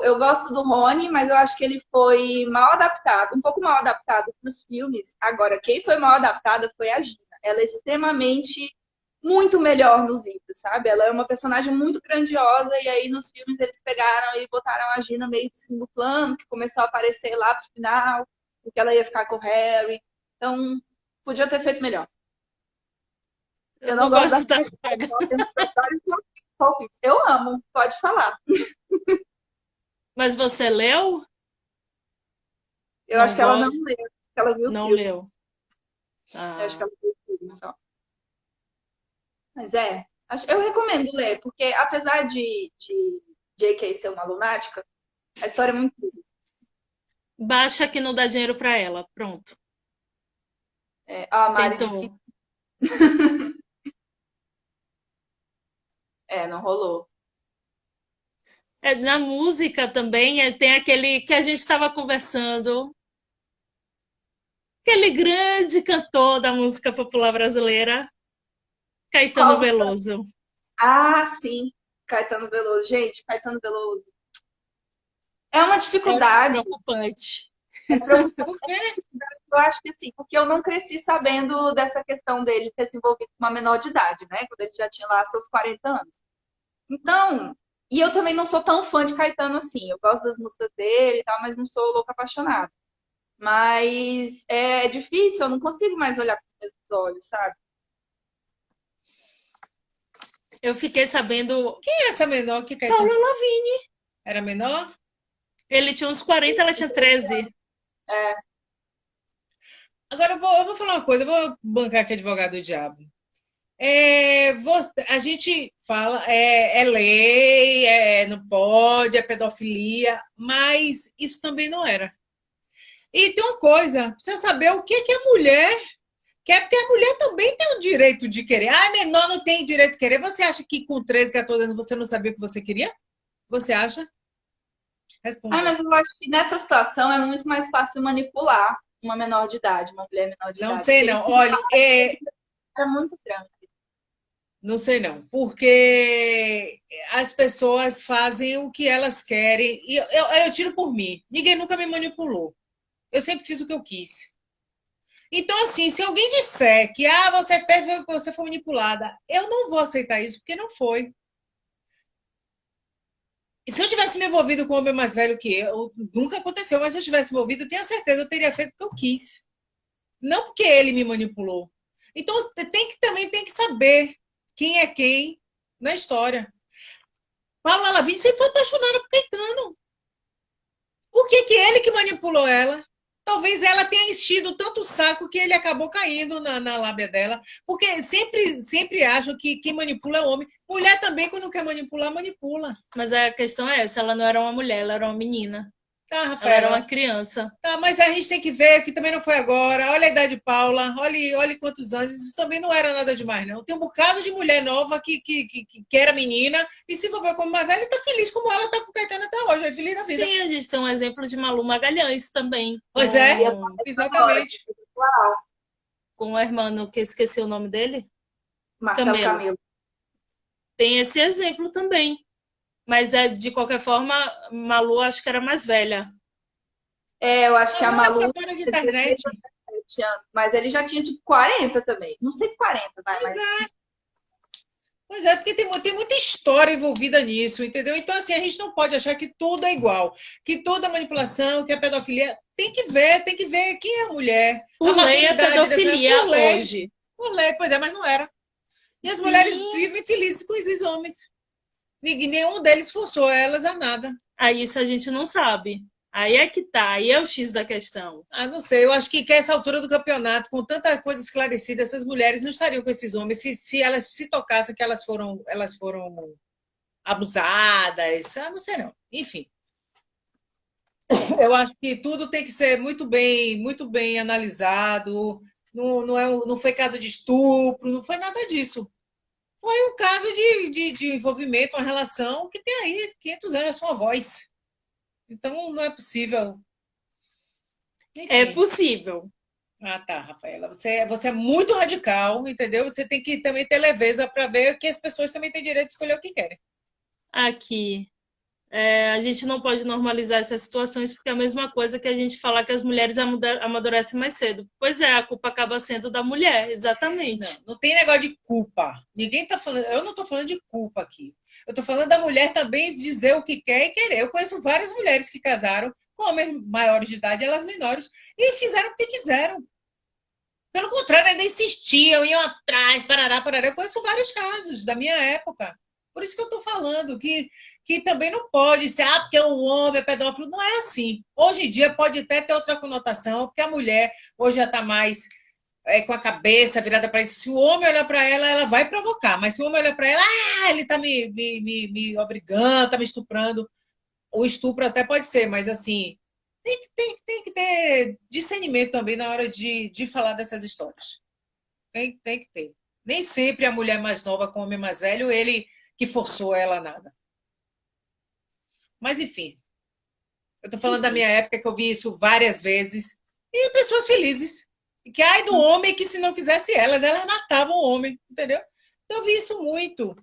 Eu gosto do Rony, mas eu acho que ele foi mal adaptado, um pouco mal adaptado para os filmes. Agora, quem foi mal adaptada foi a Gina. Ela é extremamente muito melhor nos livros, sabe? Ela é uma personagem muito grandiosa e aí nos filmes eles pegaram e botaram a Gina meio de segundo plano, que começou a aparecer lá pro final, porque ela ia ficar com o Harry. Então, podia ter feito melhor. Eu não gosto da Eu amo, pode falar. Mas você leu? Eu Não acho que ela não gosto. leu, ela viu os Não filmes. leu. Eu acho que ela viu os filmes só. Mas eu recomendo ler, porque apesar de J.K. ser uma lunática, a história é muito boa. Baixa que não dá dinheiro pra ela. Pronto. A Mari Tentou. disse que não rolou. Na música também tem aquele que a gente estava conversando. Aquele grande cantor da música popular brasileira, Caetano Qual? Veloso. Sim, Caetano Veloso. Gente, Caetano Veloso. É uma É dificuldade. preocupante. Por quê? Eu acho que sim, porque eu não cresci sabendo dessa questão dele ter se envolvido com uma menor de idade, né? Quando ele já tinha lá seus 40 anos. Então, e eu também não sou tão fã de Caetano assim. Eu gosto das músicas dele e tal, mas não sou louca apaixonada. Mas é difícil, eu não consigo mais olhar com os mesmos olhos, sabe? Eu fiquei sabendo. Quem é essa menor que Paula Lavigne. era menor? Ele tinha uns 40, ela tinha 13. É, Agora eu vou falar uma coisa, eu vou bancar aqui advogado do diabo. A gente fala, é lei, não pode, é pedofilia, mas isso também não era. E tem uma coisa, precisa saber o que a mulher quer, porque a mulher também tem o direito de querer. Ah, menor não tem direito de querer. Você acha que com 13, 14 anos você não sabia o que você queria? Você acha? Responda. mas eu acho que nessa situação é muito mais fácil manipular uma menor de idade, uma mulher menor de Não idade. sei, Porque não. isso Olha, é muito grande. não sei não, porque as pessoas fazem o que elas querem. E eu tiro por mim. Ninguém nunca me manipulou. Eu sempre fiz o que eu quis. Então, assim, se alguém disser que você fez porque você foi manipulada, eu não vou aceitar isso, porque não foi. E se eu tivesse me envolvido com um homem mais velho que eu, nunca aconteceu, mas se eu tivesse me envolvido, tenho certeza, eu teria feito o que eu quis. Não porque ele me manipulou. Então, também tem que saber quem é quem na história. Paula Lavigne sempre foi apaixonada por Caetano. Por que ele que manipulou ela? Talvez ela tenha enchido tanto o saco que ele acabou caindo na lábia dela. Porque sempre acham que quem manipula é homem. Mulher também, quando quer manipular, manipula. Mas a questão é essa, ela não era uma mulher, ela era uma menina. Tá, Ela era uma Rafaela? criança. Tá, mas a gente tem que ver que também não foi agora. Olha a idade de Paula, olha quantos anos. Isso também não era nada demais, não. Tem um bocado de mulher nova que era menina e se envolveu como mais velha e tá feliz como ela tá com o Caetano até hoje. É feliz da vida. Sim, a gente tem um exemplo de Malu Magalhães também. Pois é, Com, exatamente. com o irmão, que eu esqueci o nome dele. Marcelo Camelo. Tem esse exemplo também. Mas de qualquer forma, Malu acho que era mais velha. Eu acho que a Agora, Malu para de internet. 17 anos, mas ele já tinha tipo 40 também. Não sei se 40, vai, mas Pois é, porque tem muita história envolvida nisso, entendeu? Então, assim, a gente não pode achar que tudo é igual, que toda manipulação, que a pedofilia, tem que ver quem é a mulher. Por a lei é maturidade pedofilia por lei, hoje. Por lei, pois é, mas não era. E as Sim. mulheres vivem felizes com esses homens. Nenhum deles forçou elas a nada. Aí isso a gente não sabe. Aí é que tá, aí é o X da questão. Ah, não sei, eu acho que a essa altura do campeonato, com tanta coisa esclarecida, essas mulheres não estariam com esses homens se elas se tocassem que elas foram abusadas. Ah, não sei não. Enfim. Eu acho que tudo tem que ser muito bem analisado. Não foi caso de estupro, não foi nada disso. Foi um caso de envolvimento, uma relação que tem aí 500 anos a sua voz. Então, não é possível. Enfim. É possível. Ah, tá, Rafaela. Você é muito radical, entendeu? Você tem que também ter leveza para ver que as pessoas também têm direito de escolher o que querem. Aqui. A gente não pode normalizar essas situações porque é a mesma coisa que a gente falar que as mulheres amadurecem mais cedo. Pois é, a culpa acaba sendo da mulher, exatamente. Não tem negócio de culpa. Ninguém tá falando. Eu não estou falando de culpa aqui. Eu estou falando da mulher também dizer o que quer e querer. Eu conheço várias mulheres que casaram com homens maiores de idade, elas menores, e fizeram o que quiseram. Pelo contrário, ainda insistiam, iam atrás, parará. Eu conheço vários casos da minha época. Por isso que eu estou falando que também não pode ser, porque o homem é pedófilo. Não é assim. Hoje em dia pode até ter outra conotação, porque a mulher hoje já está mais com a cabeça virada para isso. Se o homem olhar para ela, ela vai provocar. Mas se o homem olhar para ela, ele está me obrigando, está me estuprando. O estupro até pode ser, mas assim, tem que ter discernimento também na hora de falar dessas histórias. Tem que ter. Nem sempre a mulher mais nova com o homem mais velho, ele que forçou ela a nada. Mas, enfim. Eu estou falando da minha época, que eu vi isso várias vezes. E pessoas felizes. E que, ai do homem, que se não quisesse elas matavam o homem, entendeu? Então, eu vi isso muito.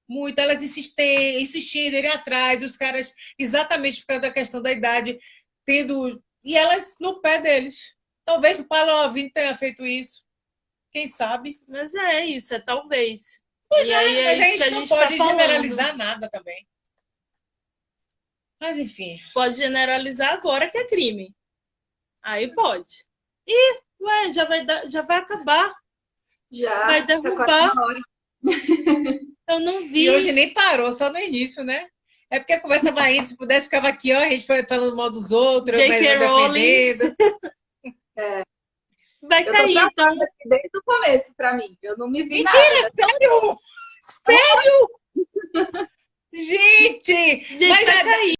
Muito. Elas insistindo, irem atrás, os caras, exatamente por causa da questão da idade, tendo... E elas no pé deles. Talvez o Paulo Lavigne tenha feito isso. Quem sabe? Mas é isso, é talvez. Pois e aí mas a isso que gente a não gente pode tá falando. generalizar nada também. Mas, enfim. Pode generalizar agora que é crime. Aí pode. E, já vai acabar. já Vai tá quase derrubar. uma hora. Eu não vi. E hoje nem parou, só no início, né? É porque a conversa vai indo, se pudesse, ficava aqui, ó, a gente foi falando mal dos outros, mas J.K. Rowling. defendendo. Vai Eu tô cair, tá? travada aqui desde o começo pra mim. Eu não me vi Mentira, nada. sério? Sério? Gente! Gente, Mas vai cair.